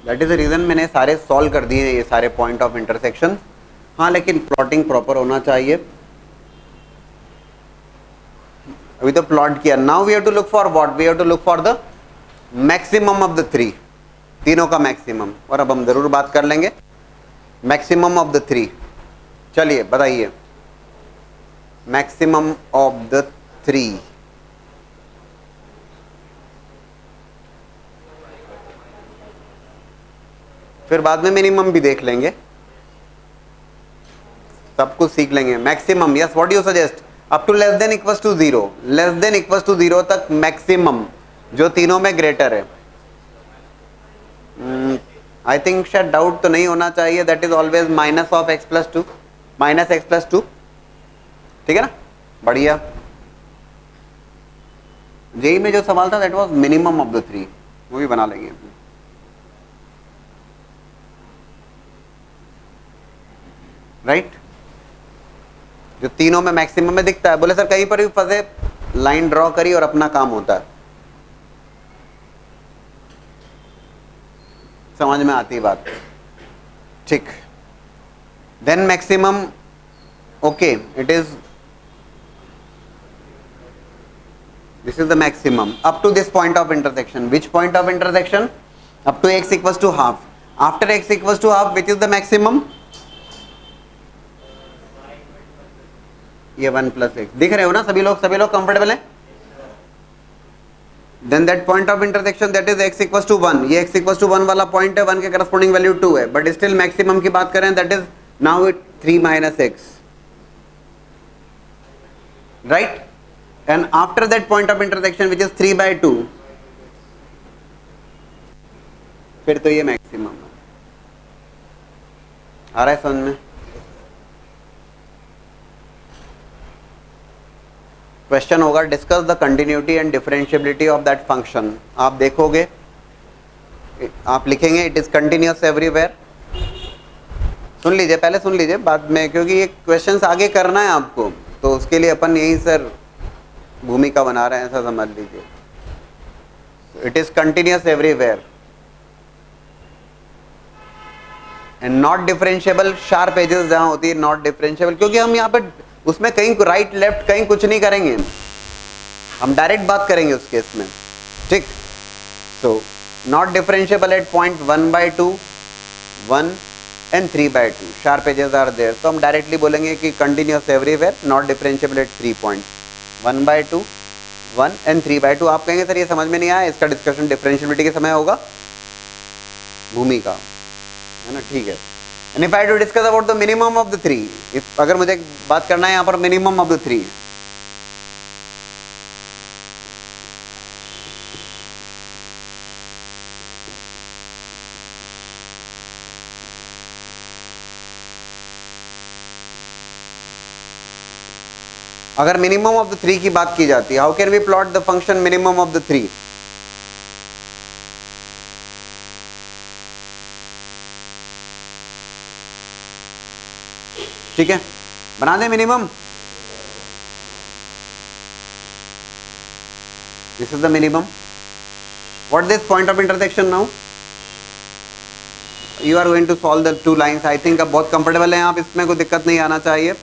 That is the reason मैंने सारे solve कर दिए ये सारे point of intersection. हाँ, लेकिन plotting proper होना चाहिए. अभी तो प्लॉट किया. Now we have to look for what? We have to look for the maximum of the three. तीनों का मैक्सिमम. और अब हम जरूर बात कर लेंगे मैक्सिमम ऑफ द थ्री. चलिए बताइए मैक्सिमम ऑफ द थ्री. फिर बाद में मिनिमम भी देख लेंगे, सब कुछ सीख लेंगे. Maximum, yes, what you suggest? Up to less than equals to 0. Less than equals to 0 तक मैक्सिमम, जो तीनों में ग्रेटर है. आई थिंक शायद डाउट तो नहीं होना चाहिए. That is always minus of x plus 2. Minus x plus 2. ठीक है ना? बढ़िया. जेई में जो सवाल था that was minimum of the three. वो भी बना लेंगे. राइट? जो तीनों में मैक्सिमम में दिखता है. बोले सर कहीं पर भी फंसे, लाइन ड्रॉ करी और अपना काम होता है. समझ में आती है बात? ठीक. Then maximum, okay, it is, this is the maximum up to this point of intersection. Which point of intersection? Up to x equals to half. After x equals to half which is the maximum? ये 1 plus x. दिख रहे हो ना सभी लोग? सभी लोग comfortable हैं? Then that point of intersection that is x equals to 1. ये x इक्वल्स टू 1 वाला पॉइंट है. 1 के करस्पॉन्डिंग वैल्यू 2 है, बट स्टिल मैक्सिमम की बात करें that is now it 3 minus x. Right? And after that point of intersection which is 3/2, फिर तो ये मैक्सिमम है. आ रहा है समझ में? क्वेश्चन होगा discuss the continuity and differentiability of that function. आप देखोगे, आप लिखेंगे इट इज कंटिन्यूअस एवरीवेयर. सुन लीजिए, पहले सुन लीजिए, बाद में, क्योंकि ये क्वेश्चंस आगे करना है आपको, तो उसके लिए अपन यही सर भूमिका बना रहे हैं, ऐसा समझ लीजिए. It is continuous everywhere and not differentiable. Sharp edges जहां होती है नॉट डिफरेंशिएबल, क्योंकि हम यहाँ पे उसमें कहीं राइट लेफ्ट कहीं कुछ नहीं करेंगे, हम डायरेक्ट बात करेंगे उस केस में. ठीक. So not differentiable at point 1/2, 1 and 3/2. Sharp edges are there. तो हम डायरेक्टली बोलेंगे कि continuous everywhere, not differentiable at 3 point 1/2, 1 and 3/2. आप कहेंगे सर ये समझ में नहीं आया, इसका डिस्कशन डिफरेंशिएबिलिटी के समय होगा. भूमिका है ना? ठीक है. And if I do discuss about the minimum of the three, if अगर मुझे बात करना है यहाँ पर minimum of the three, अगर मिनिमम ऑफ द थ्री की बात की जाती है, how can we plot the function minimum of the three? ठीक है, बना दे minimum. This is the minimum. What this point of intersection now? You are going to solve the two lines. I think अब बहुत comfortable हैं आप इसमें, कोई दिक्कत नहीं आना चाहिए.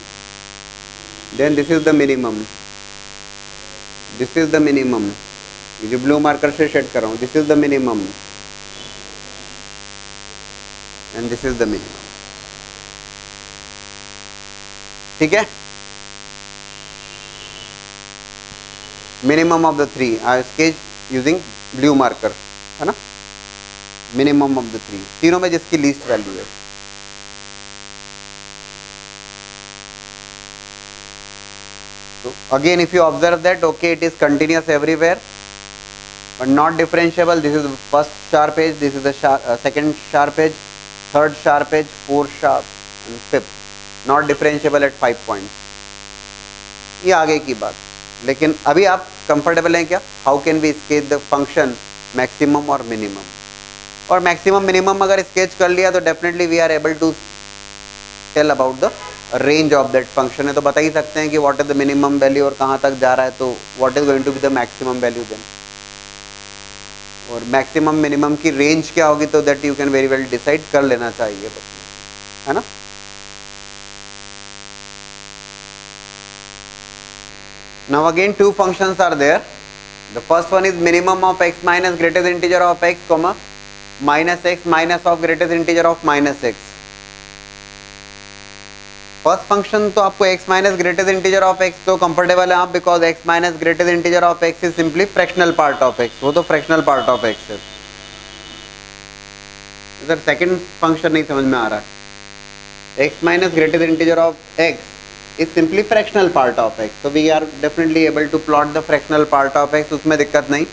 Then this is the minimum, this is the minimum. ये जो ब्लू मार्कर से शेड कर रहा हूँ, this is the minimum and this is the minimum. ठीक है, minimum of the three I sketch using blue marker, है ना. मिनिमम ऑफ द थ्री, तीनों में जिसकी लीस्ट वैल्यू है. So again if you observe that, okay, it is continuous everywhere but not differentiable. This is the first sharp edge, this is the second sharp edge, third sharp edge, fourth sharp and fifth. Not differentiable at 5 points. ये आगे की बात. लेकिन अभी आप comfortable हैं क्या? How can we sketch the function maximum और मिनिमम. और मैक्सिमम मिनिमम अगर स्केच कर लिया तो definitely we are able to tell about the range of that function. है तो बता ही सकते हैं कि what is the minimum value और कहाँ तक जा रहा है, तो what is going to be the maximum value then. और मैक्सिमम मिनिमम की रेंज क्या होगी, तो that you can very well decide कर लेना चाहिए, है ना. Now again two functions are there. The first one is minimum of x minus greatest integer of x comma minus x minus of greatest integer of minus x. First function तो आपको x minus greatest integer of x तो comfortable है आप, because x minus greatest integer of x is simply fractional part of x. वो तो fractional part of x है. इधर second function नहीं समझ में आ रहा है. x minus greatest integer of x is simply fractional part of x. So we are definitely able to plot the fractional part of x. उसमें दिक्कत नहीं.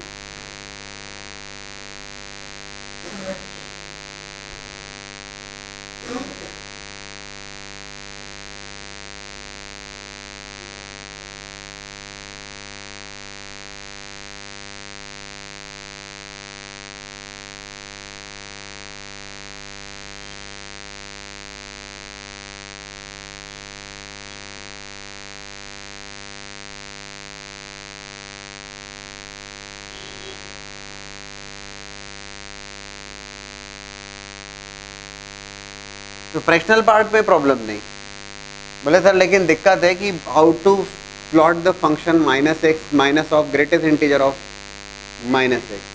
तो फ्रैक्शनल पार्ट में प्रॉब्लम नहीं. बोले सर लेकिन दिक्कत है कि how to plot the function minus x minus of greatest integer of minus x.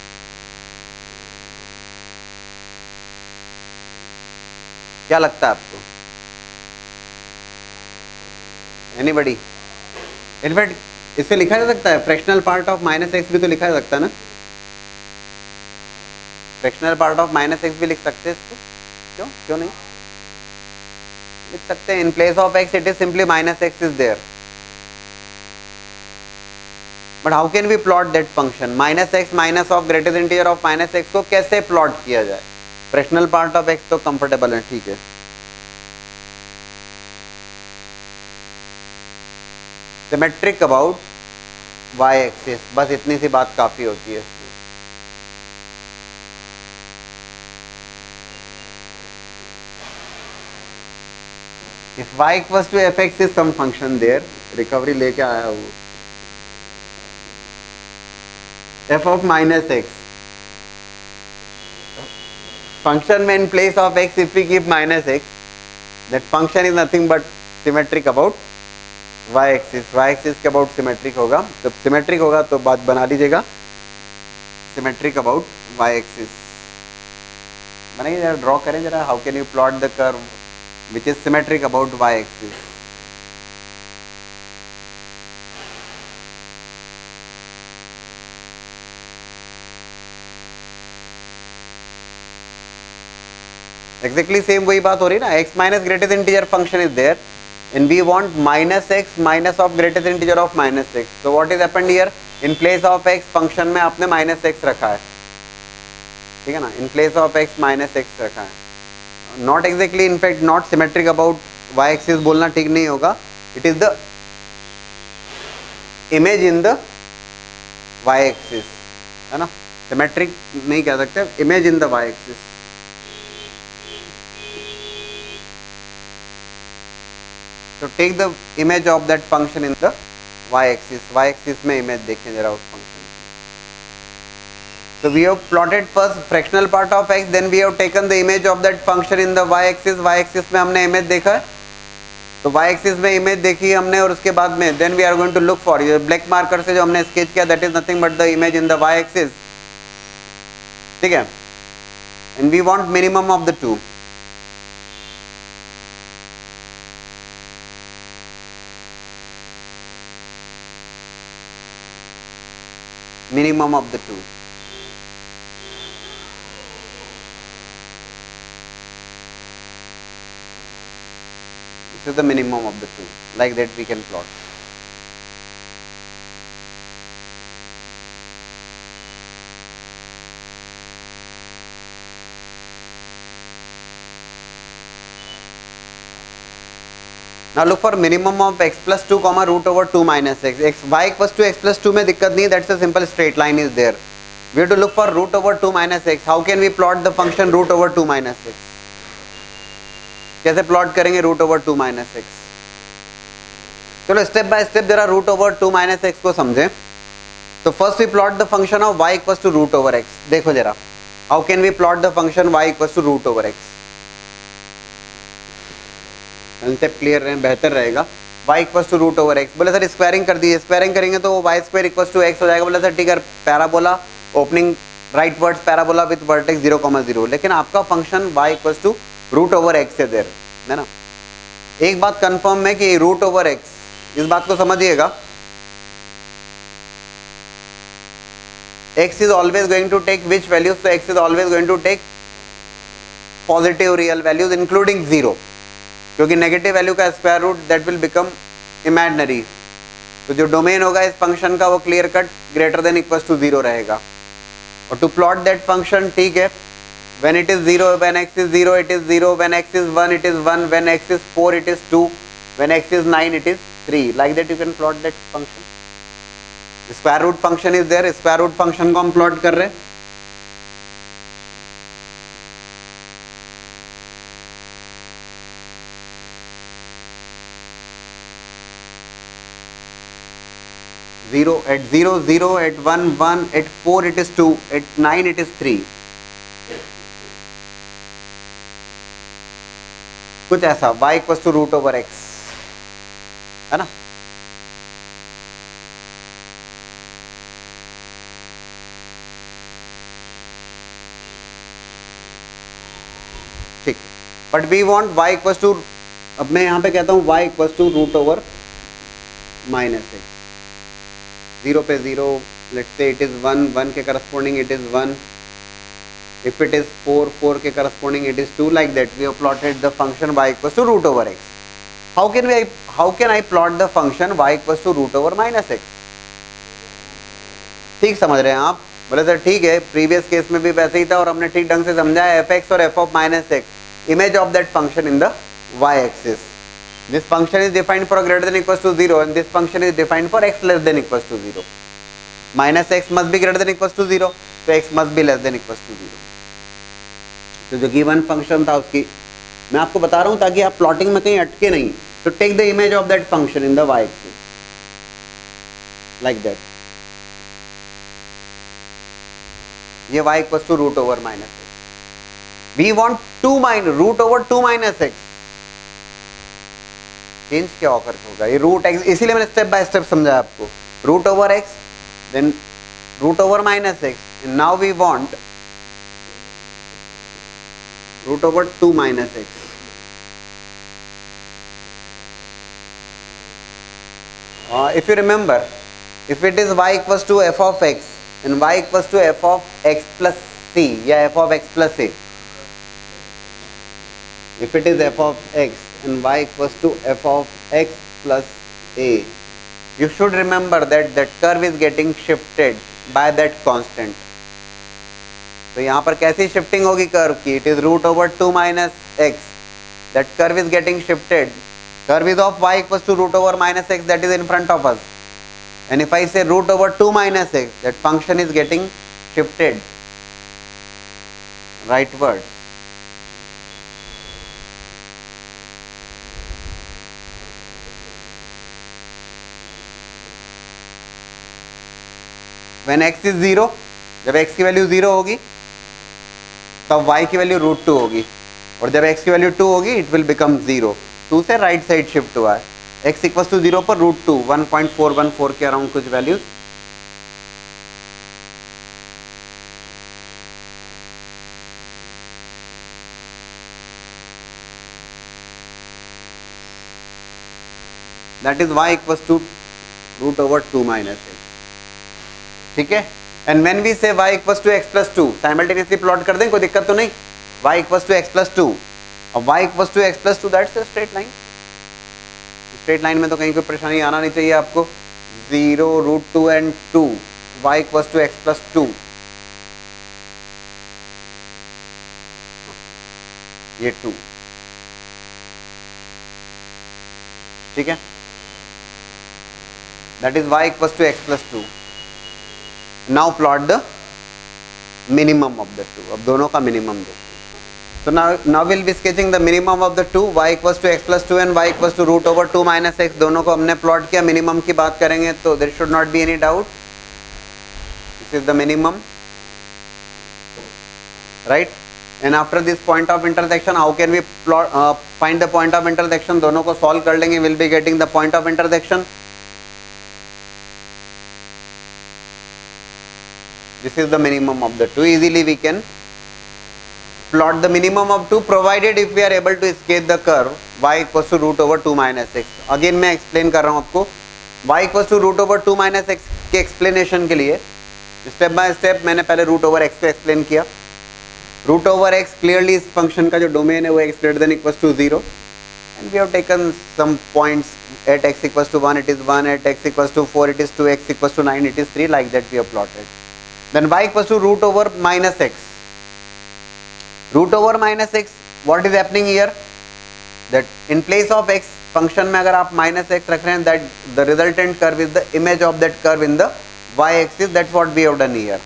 क्या लगता है आपको? एनीबडी? इनफैक्ट इसे लिखा जा सकता है, fractional part of minus x भी तो लिखा जा सकता है ना. Fractional part of minus x भी लिख सकते हैं इसको. क्यों क्यों नहीं लिख सकते हैं? In place of x it is simply minus x is there. But how can we plot that function minus x minus of greatest integer of minus x को कैसे प्लॉट किया जाए? फ्रैक्शनल पार्ट ऑफ एक्स तो comfortable है, ठीक है. Symmetric about Y axis, बस इतनी सी बात काफी होती है. If y equals to fx is some function there, recovery लेके आया वो, f of minus x function में in place of x if we keep minus x, that function is nothing but symmetric about y axis. y axis के about symmetric होगा. जब symmetric होगा तो बात बना लीजिएगा, symmetric about y axis. बनाइए जरा, ड्रॉ करें जरा. how can you plot the curve which is symmetric about y axis? Exactly same वही बात हो रही है ना. x minus greatest integer function is there and we want minus x minus of greatest integer of minus x. So what is happened here? In place of x function में आपने minus x रखा है, ठीक है ना. In place of x minus x रखा है. Not exactly, in fact not symmetric about y axis बोलना ठीक नहीं होगा. It is the image in the y axis, है ना. Symmetric नहीं कह सकते, image in the y axis. So take the image of that function in the y axis. y axis में image देखें जरा उस function की. So we have plotted first fractional part of x, then we have taken the image of that function in the y axis. Y axis में हमने image देखा है, तो y axis में image देखी हमने, और उसके बाद में then we are going to look for ये black marker से जो हमने sketch किया, that is nothing but the image in the y axis. ठीक है, and we want minimum of the two. Minimum of the two. This is the minimum of the two. Like that we can plot. Now look for minimum of x plus 2 comma root over 2 minus x. Y equals to x plus 2 में दिक्कत नहीं, that's a simple straight line is there. We have to look for root over 2 minus x. How can we plot the function root over 2 minus x? कैसे plot करेंगे root over 2 minus x? चलो step by step जरा root over 2 minus x को समझें. तो first we plot the function of y equals to root over x. देखो जरा, how can we plot the function y equals to root over x? Concept clear रहे, बेहतर रहेगा. y equals to root over x. बोले sir squaring कर दीजिए. Squaring करेंगे तो y square equals to x हो जाएगा. बोले सर ठीक है, parabola opening rightwards parabola with vertex 0,0. लेकिन आपका function y equals to root over x है देर, है ना. एक बात कंफर्म है कि रूट ओवर एक्स, इस बात को समझिएगा, x is always going to take which values? So x is always going to take positive real values including 0, क्योंकि नेगेटिव वैल्यू का square root that will become imaginary. तो जो डोमेन होगा इस फंक्शन का वो clear cut greater than equals to 0 रहेगा. और टू प्लॉट दैट फंक्शन, ठीक है, when it is 0, when x is 0 it is 0, when x is 1 it is 1, when x is 4 it is 2, when x is 9 it is 3. like that you can plot that function. Square root function is there. Square root function को हम plot कर रहे हैं. Zero at 0 0, at 1 1, at 4 it is 2, at 9 it is 3. कुछ ऐसा y equals to root over x, है ना. ठीक, but we want y equals to, अब मैं यहां पे कहता हूं y equals to root over minus x. 0 पे 0, लेट्स से इट इज 1 1 के corresponding it is 1. If it is 4 4 के corresponding it is 2. like that we have plotted the function y equals to root over x. how can I plot the function y equals to root over minus x? ठीक समझ रहे हैं आप? बोले sir ठीक है, previous case में भी वैसे ही था और हमने ठीक ढंग से समझाया. f(x) और f of minus x, image of that function in the y axis. this function is defined for greater than equals to 0 and this function is defined for x less than equals to 0. minus x must be greater than equals to 0, so x must be less than equals to 0. तो जो given function था उसकी मैं आपको बता रहा हूं ताकि आप प्लॉटिंग में कहीं अटके नहीं. तो take the image of that function in the y axis like that. ये y equals to root over minus x. We want 2 minus root over 2 minus x. Change क्या ऑकर होगा? ये रूट एक्स, इसीलिए मैंने स्टेप बाय स्टेप समझाया आपको. Root over x, then root over minus x, and now we want root over 2 minus x. If you remember, if it is y equals to f of x and y equals to f of x plus c या f of x plus a, if it is f of x and y equals to f of x plus a, you should remember that that curve is getting shifted by that constant. तो यहाँ पर कैसी shifting होगी curve की? It is root over 2 minus x. That curve is getting shifted. Curve is of y equals to root over minus x, that is in front of us. And if I say root over 2 minus x, that function is getting shifted rightward. When x is 0, जब x की value 0 होगी तब y की value √2 होगी, और जब x की value 2 होगी इट विल बिकम 0। 2 से राइट साइड शिफ्ट हुआ है, x इक्वल टू 0 पर √2 1.414 के अराउंड कुछ value. That is y equal to √2 - x, ठीक है। And when we say y equal to x + 2, simultaneously plot कर दें, कोई दिक्कत तो नहीं। y इक्वल टू x + 2 और y equal to x + 2 that's a straight line. Straight line में तो कहीं कोई परेशानी आना नहीं चाहिए आपको। 0 √2 and 2, y equal to x + 2, ये 2, ठीक है। That is y equal to x + 2। Now plot the minimum of the two. अब दोनों का मिनिमम देखिए। So now we'll be sketching the minimum of the two, y equals to x plus 2 and y equals to √2 minus x। दोनों को हमने plot किया, minimum की बात करेंगे तो there should not be any doubt, this is the minimum, right? And after this point of intersection, how can we find the point of intersection? दोनों को solve कर लेंगे, we'll be getting the point of intersection. This is the minimum of the two. Easily we can plot the minimum of two provided if we are able to sketch the curve y equals to √2 minus x। Again मैं explain कर रहा हूँ आपको, y equals to √2 minus x के explanation के लिए step by step मैंने पहले √x को एक्सप्लेन किया। √x क्लियरली इस फंक्शन का जो डोमेन है वो x greater than equals to 0 and we have taken some points at x equals to 1 it is 1, at x equals to 4 it is 2, x equals to 9 it is 3, like that we have plotted। Then y equals to √- x, √- x, what is happening here, that in place of x function में अगर आप -x रख रहे हैं, that the resultant curve is the image of that curve in the y axis, that's what we have done here।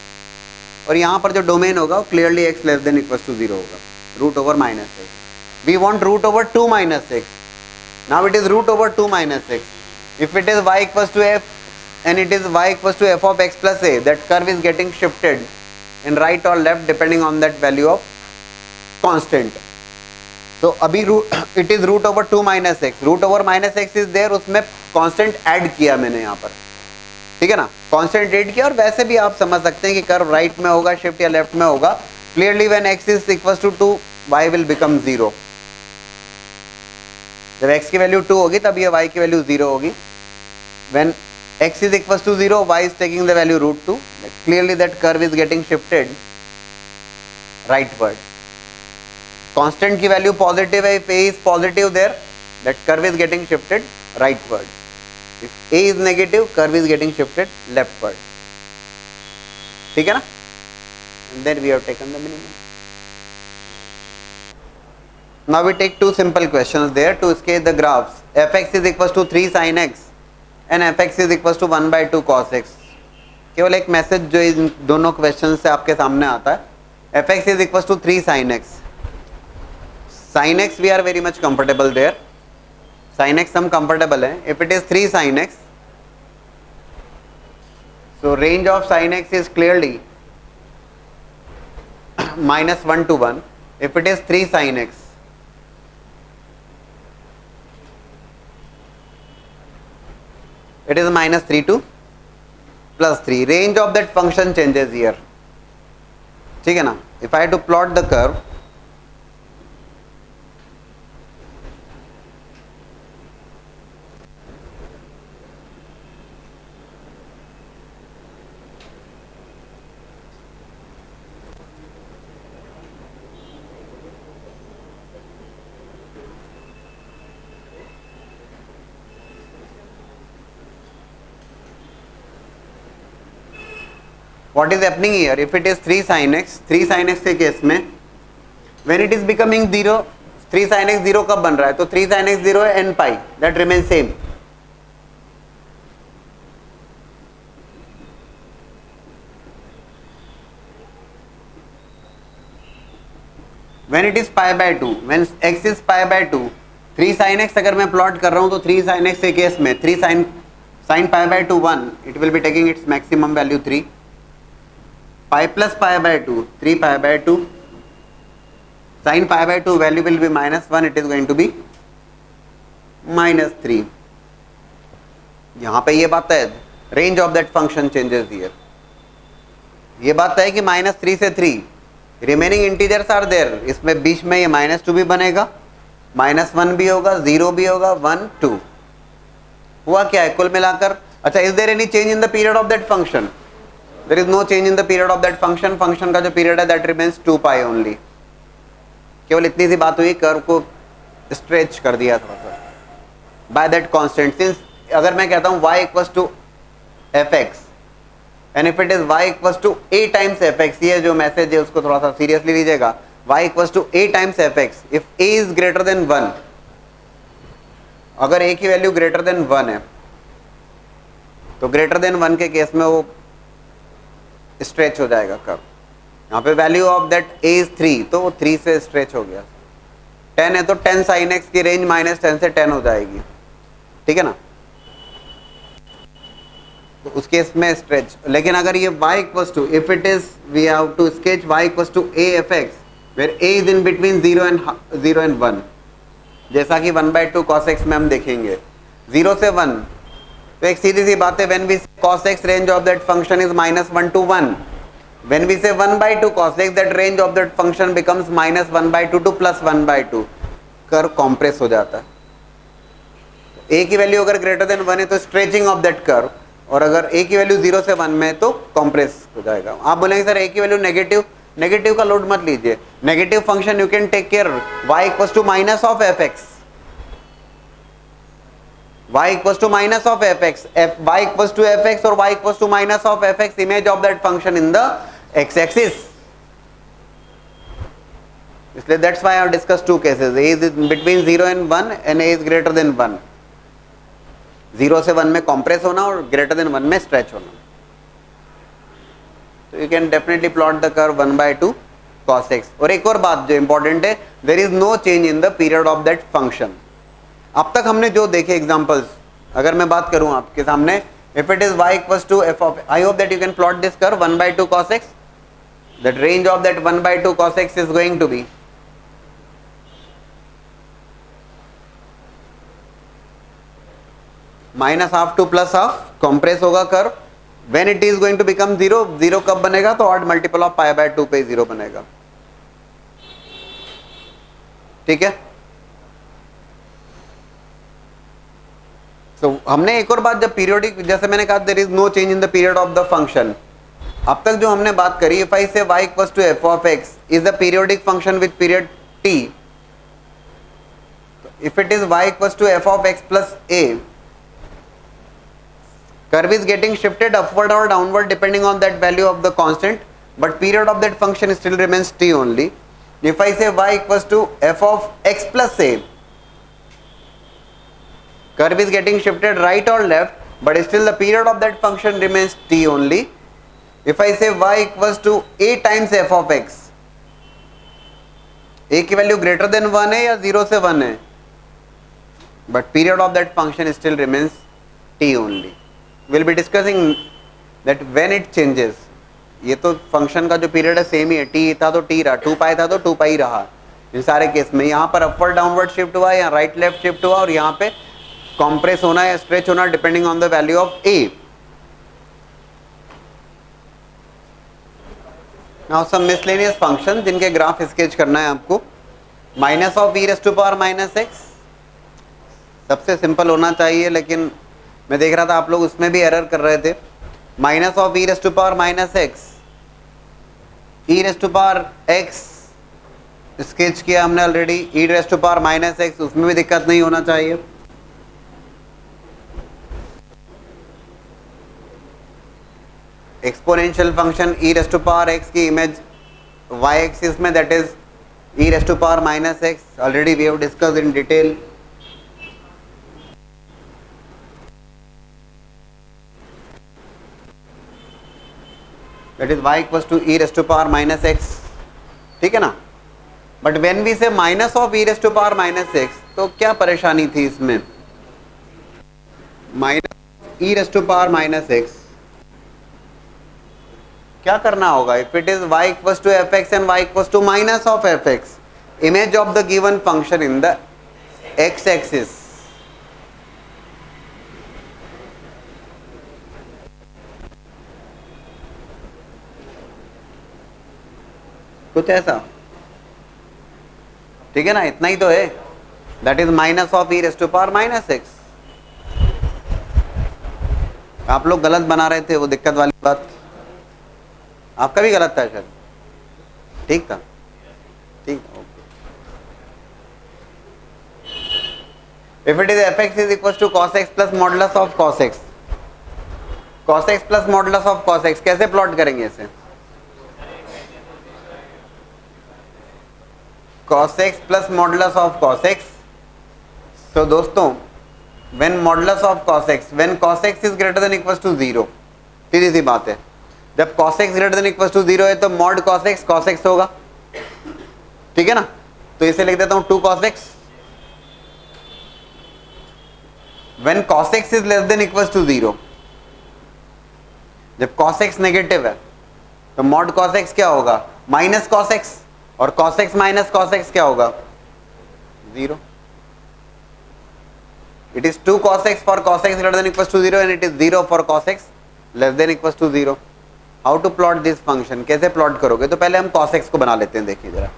और यहाँ पर जो डोमेन होगा वो clearly x less than equals to 0 होगा, √- x। we want √2 - x, now it is √2 - x। if it is y equals to f and it is y equals to f of x plus a, that curve is getting shifted in right or left depending on that value of constant। तो अभी it is √2 - x, √- x is there, उसमें constant add किया मैंने यहाँ पर, ठीक है ना, constant ऐड किया। और वैसे भी आप समझ सकते हैं कि कर्व राइट में होगा शिफ्ट या लेफ्ट में होगा। Clearly when x is equals to 2 y will become 0। जब x की वैल्यू 2 होगी तब ये y की वैल्यू 0 होगी। when x is equals to 0 y is taking the value √2, clearly that curve is getting shifted rightward। Constant की value positive है, if a is positive there, that curve is getting shifted rightward। if a is negative, curve is getting shifted leftward, ठीक है ना। and then we have taken the minimum। now we take two simple questions there to sketch the graphs। fx is equals to 3 sin x and fx is equals to 1/2 cos x। केवल एक message जो इन दोनों question से आपके सामने आता है, fx is equals to 3 sin x। sin x we are very much comfortable there, sin x हम comfortable हैं। if it is 3 sin x, so range of sin x is clearly -1 to 1। if it is 3 sin x, it is -3 to +3। range of that function changes here, ठीक है ना। if I have to plot the curve, what is happening here, if it is 3 sin x, 3 sin x के case में when it is becoming 0, 3 sin x 0 कब बन रहा है, तो 3 sin x 0 है n pi, that remains same। when it is pi/2, when x is pi/2, 3 sin x अगर मैं प्लॉट कर रहा हूँ तो 3 sin x के केस में 3 sin pi/2 1, it will be taking its maximum value 3। pi plus pi by 2, 3 pi by 2. Sin pi by 2 value will be -1, it is going to be -3. यहां पे ये बात है, range of that function changes here. ये बात है कि -3 से 3 रिमेनिंग इंटीजर्स आर देयर. इसमें बीच में ये -2 भी बनेगा, -1 भी होगा, 0 भी होगा, 1 2. हुआ क्या है कुल मिलाकर? अच्छा, is there any change in the period of that function? There is no change in the period of that function. Function का जो पीरियड है दैट रिमेन्स 2 पाई ओनली. केवल इतनी सी बात हुई, कर्व को स्ट्रेच कर दिया थोड़ा सा बाय दैट कांस्टेंट. सिंस अगर मैं कहता हूं y equals to fx and if it is y equals to a times fx, ये जो मैसेज है उसको थोड़ा सा सीरियसली लीजिएगा. y equals to a times fx, if a is greater than 1, अगर a की वैल्यू ग्रेटर देन 1 है तो ग्रेटर देन 1 के केस में वो स्ट्रेच हो जाएगा कर्व. यहाँ पे value of that a is 3, तो वो 3 से स्ट्रेच हो गया. 10 है तो 10 sin x की रेंज -10 से 10 हो जाएगी. ठीक है ना, तो उस केस में स्ट्रेच. लेकिन अगर ये y equals to, if it is we have to sketch y equals to a fx where a is in between 0 and 1, जैसा कि 1/2 cos x में हम देखेंगे 0 से 1. तो एक सीधी सी बात है, when we cos x range of that function is -1 to 1, when we say 1/2 cos x that range of that function becomes -1/2 to +1/2. Curve compress हो जाता है. a की वैल्यू अगर ग्रेटर देन 1 है तो स्ट्रेचिंग ऑफ दैट कर्व, और अगर a की वैल्यू 0 से 1 में है तो कॉम्प्रेस हो जाएगा. आप बोलेंगे सर a की वैल्यू नेगेटिव, नेगेटिव का लोड मत लीजिए. Negative function you can take care, y equals to minus of fx, y equals to minus of fx, y equals to fx और y equals to minus of fx, image of that function in the x axis. इसलिए that's why I have discussed two cases, a is between 0 and 1 and a is greater than 1. 0 से 1 में compress होना और greater than 1 में stretch होना. तो you can definitely plot the curve 1/2 cos x. और एक और बात जो इंपॉर्टेंट है, there is no change in the period of that function. अब तक हमने जो देखे एग्जांपल्स, अगर मैं बात करूं आपके सामने, if it is y equals to f of, I hope that you can plot this curve 1/2 cos x. That range of that 1/2 cos x is going to be -half to +half. Compress होगा curve. When it is going to become 0, 0 कब बनेगा? तो odd multiple of π/2 पे 0 बनेगा. ठीक है, तो हमने एक और बात, जब पीरियोडिक, जैसे मैंने कहा there is no change in the period of the function. अब तक जो हमने बात करी, if I say y equals to f of x is the periodic function with period t, if it is y equals to f of x plus a, curve is getting shifted upward or downward depending on that value of the constant, but period of that function still remains t only. If I say y equals to f of x plus a, curve is getting shifted right or left, but still the period of that function remains t only. If I say y equals to a times f of x, a की value greater than 1 है या 0 से 1 है, but period of that function still remains t only. We'll be discussing that when it changes. ये तो function का जो period है सेम ही है, t था तो t रहा, 2 पाई था तो 2 पाई रहा. इन सारे केस में यहाँ पर अपवर्ड डाउनवर्ड शिफ्ट हुआ, यहाँ राइट लेफ्ट शिफ्ट हुआ, और यहाँ पे कॉम्प्रेस होना या स्ट्रेच होना depending on the value of a. Now some miscellaneous function जिनके ग्राफ स्केच करना है आपको. माइनस ऑफ e⁻⁻x सबसे सिंपल होना चाहिए, लेकिन मैं देख रहा था आप लोग उसमें भी एरर कर रहे थे. Minus of e⁻⁻x, e⁻x sketch किया हमने ऑलरेडी. e⁻⁻x उसमें भी दिक्कत नहीं होना चाहिए. एक्सपोनेंशियल फंक्शन e⁻x की इमेज y एक्सिस में, that is e⁻⁻x. Already we have discussed in detail. That is y equals to e⁻⁻x. ठीक है ना. But when we say minus of e⁻⁻x, तो क्या परेशानी थी इसमें? माइनस e⁻⁻x क्या करना होगा? If it is y equals to f x and y equals to minus of f x, image of the given function in the x axis, कुछ ऐसा, ठीक है ना? इतना ही तो है, that is minus of e raise to power minus x. आप लोग गलत बना रहे थे, वो दिक्कत वाली बात आपका भी गलत था शायद, ठीक था, ठीक, okay. If it is F X is equal to cos X plus modulus of cos X, cos X plus modulus of cos X कैसे प्लॉट करेंगे इसे? cos x plus modulus of cos x, so दोस्तों when modulus of cos x, when cos x is greater than equals to 0, सीधी सी बात है, जब cos x greater than equals to 0 है तो mod cos x होगा, ठीक है ना? तो इसे लिख देता हूं 2 cos x। when cos x is less than equals to 0, जब cos x नेगेटिव है तो mod cos x क्या होगा? माइनस cos x, और cos x minus cos x क्या होगा? 0। It is 2 cos x for cos x greater than equals to 0 and it is 0 for cos x less than equals to 0। How to plot this function? कैसे plot करोगे? तो पहले हम cos x को बना लेते हैं, देखिए जरा।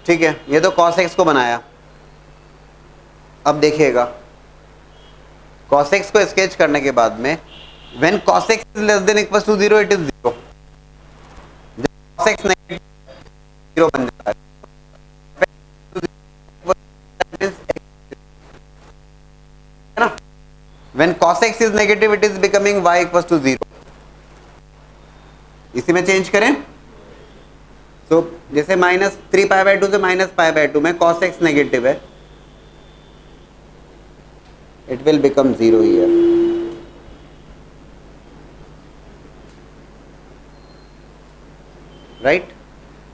ठीक है, ये तो cos x को बनाया। अब देखिएगा cos x को स्केच करने के बाद में when cos x is less than equals to 0 it is 0, जब cos x नेगेटिव 0 बन जाता है, है ना? when cos x is negative it is becoming y equals to 0। इसी में चेंज करें तो जैसे माइनस 3π/2 से माइनस π/2 में cos x नेगेटिव है, it will become 0 here, right?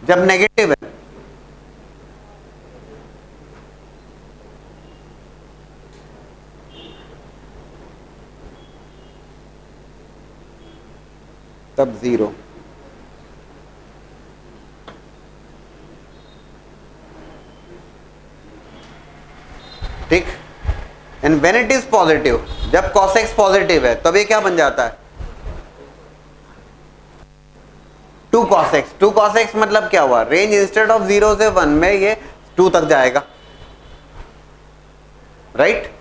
जब नेगेटिव है तब 0, ठीक? And when it is positive, जब cos x पॉजिटिव है तब ये क्या बन जाता है? 2 cos x। 2 cos x मतलब क्या हुआ? रेंज इंस्टेड ऑफ 0 से 1 में ये 2 तक जाएगा, राइट?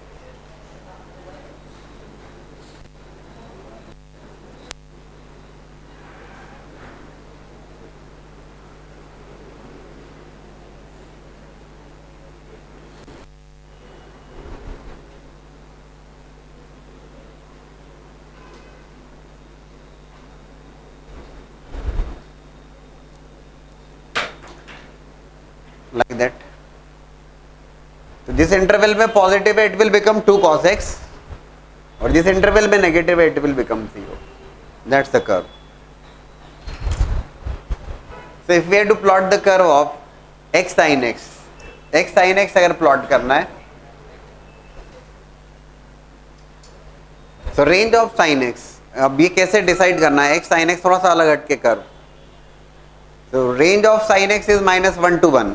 Like that. तो जिस इंटरवल में पॉजिटिव है it will become 2 cos x, और जिस इंटरवल में नेगेटिव है it will become 0। That's the curve. So if we have to plot the curve of x sin x अगर प्लॉट करना है, so range of sin x, अब ये कैसे डिसाइड करना है? x sin x थोड़ा सा अलग हट के curve, so range of sin x is -1 to 1,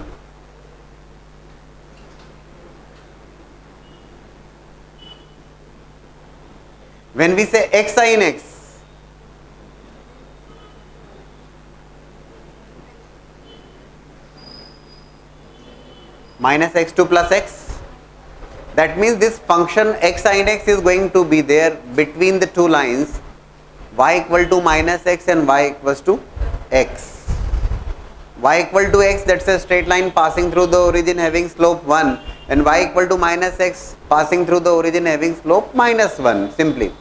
When we say x sin x, minus x2 plus x, that means this function x sin x is going to be there between the two lines y equal to minus x and y equals to x. Y equal to x, that's a straight line passing through the origin having slope 1, and y equal to minus x passing through the origin having slope minus 1 simply.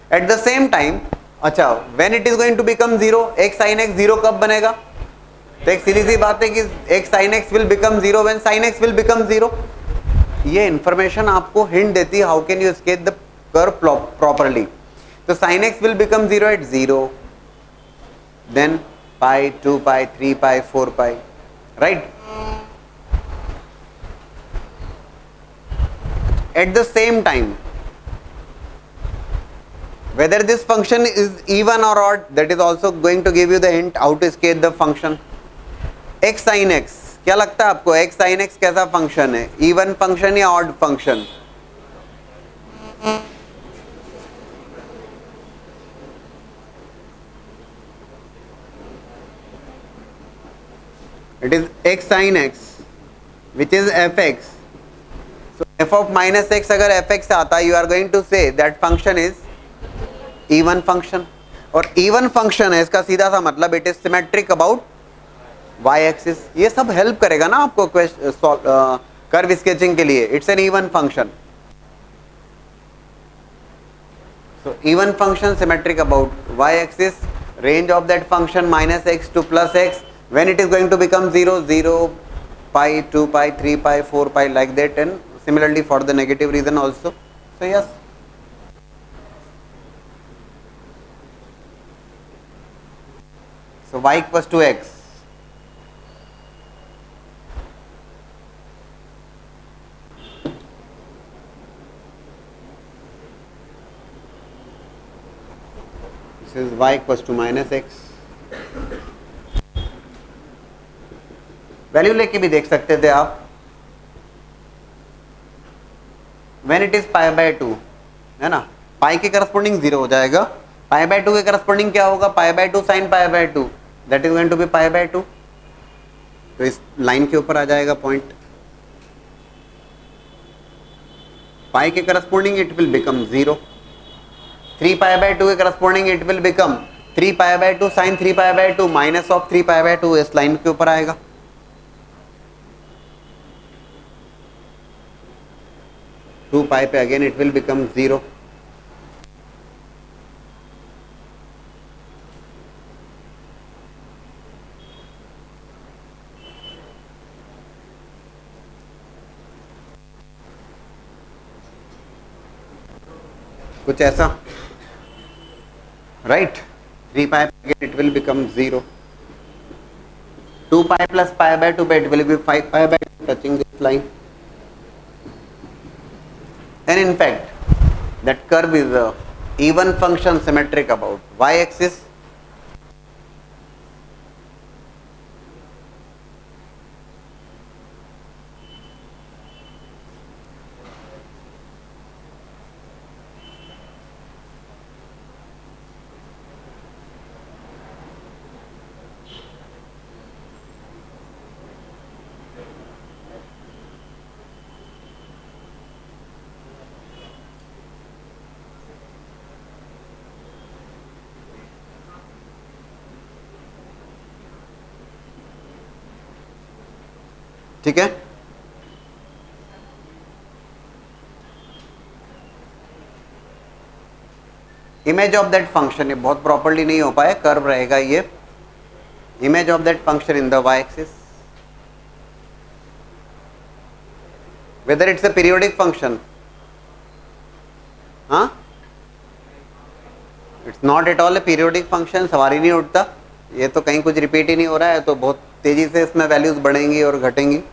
At the same time, अच्छा, when it is going to become 0, x sin x 0 कब बनेगा? तो एक सीधी सी बात है कि x sin x will become 0 when sin x will become 0. ये इन्फॉर्मेशन आपको हिंट देती है how can you sketch the curve properly. तो sin x will become 0 at 0, then pi, 2 pi, 3 pi, 4 pi, right? At the same time, whether this function is even or odd, that is also going to give you the hint how to sketch the function. x sin x, क्या लगता है आपको x sin x कैसा function है? Even function या odd function? It is x sin x which is fx. So f of minus x अगर fx आता, you are going to say that function is even function. और even function है, इसका सीधा सा मतलब it is symmetric about y axis. ये सब हेल्प करेगा ना आपको कर्व स्केचिंग के लिए. It's an even function. So even function symmetric about y axis, range of that function minus x to plus x, when it is going to become 0, 0, pi, 2 pi, 3 pi, 4 pi, like that, and similarly for the negative reason also. So yes. So y equals to x. This is y equals to minus x. Value लेके भी देख सकते थे आप. When it is pi by 2, है ना, पाई के corresponding 0 हो जाएगा. पाई बाय 2 के करस्पॉन्डिंग क्या होगा? Pi by 2 sine pi by 2, that is going to be pi by 2. तो इस लाइन के ऊपर आ जाएगा पॉइंट. पाई के corresponding it will become 0. 3 pi by 2 के corresponding it will become 3 pi by 2 sine 3 pi by 2 minus of 3 pi by 2. इस line के ऊपर आएगा. टू पाई पे अगेन इट विल बिकम 0. कुछ ऐसा, राइट. 3 पाई पे again it will become 0. 2 pi plus pi by 2 पे it will be 5 pi by 2 touching this line. And in fact, that curve is a even function symmetric about y axis. ठीक है. Image of that function, ये बहुत properly नहीं हो पाया, curve रहेगा ये. Image of that function in the y axis, whether it's a periodic function, हाँ, it's not at all a periodic function. सवाल ही नहीं उठता. ये तो कहीं कुछ रिपीट ही नहीं हो रहा है, तो बहुत तेजी से इसमें वैल्यूज बढ़ेंगी और घटेंगी.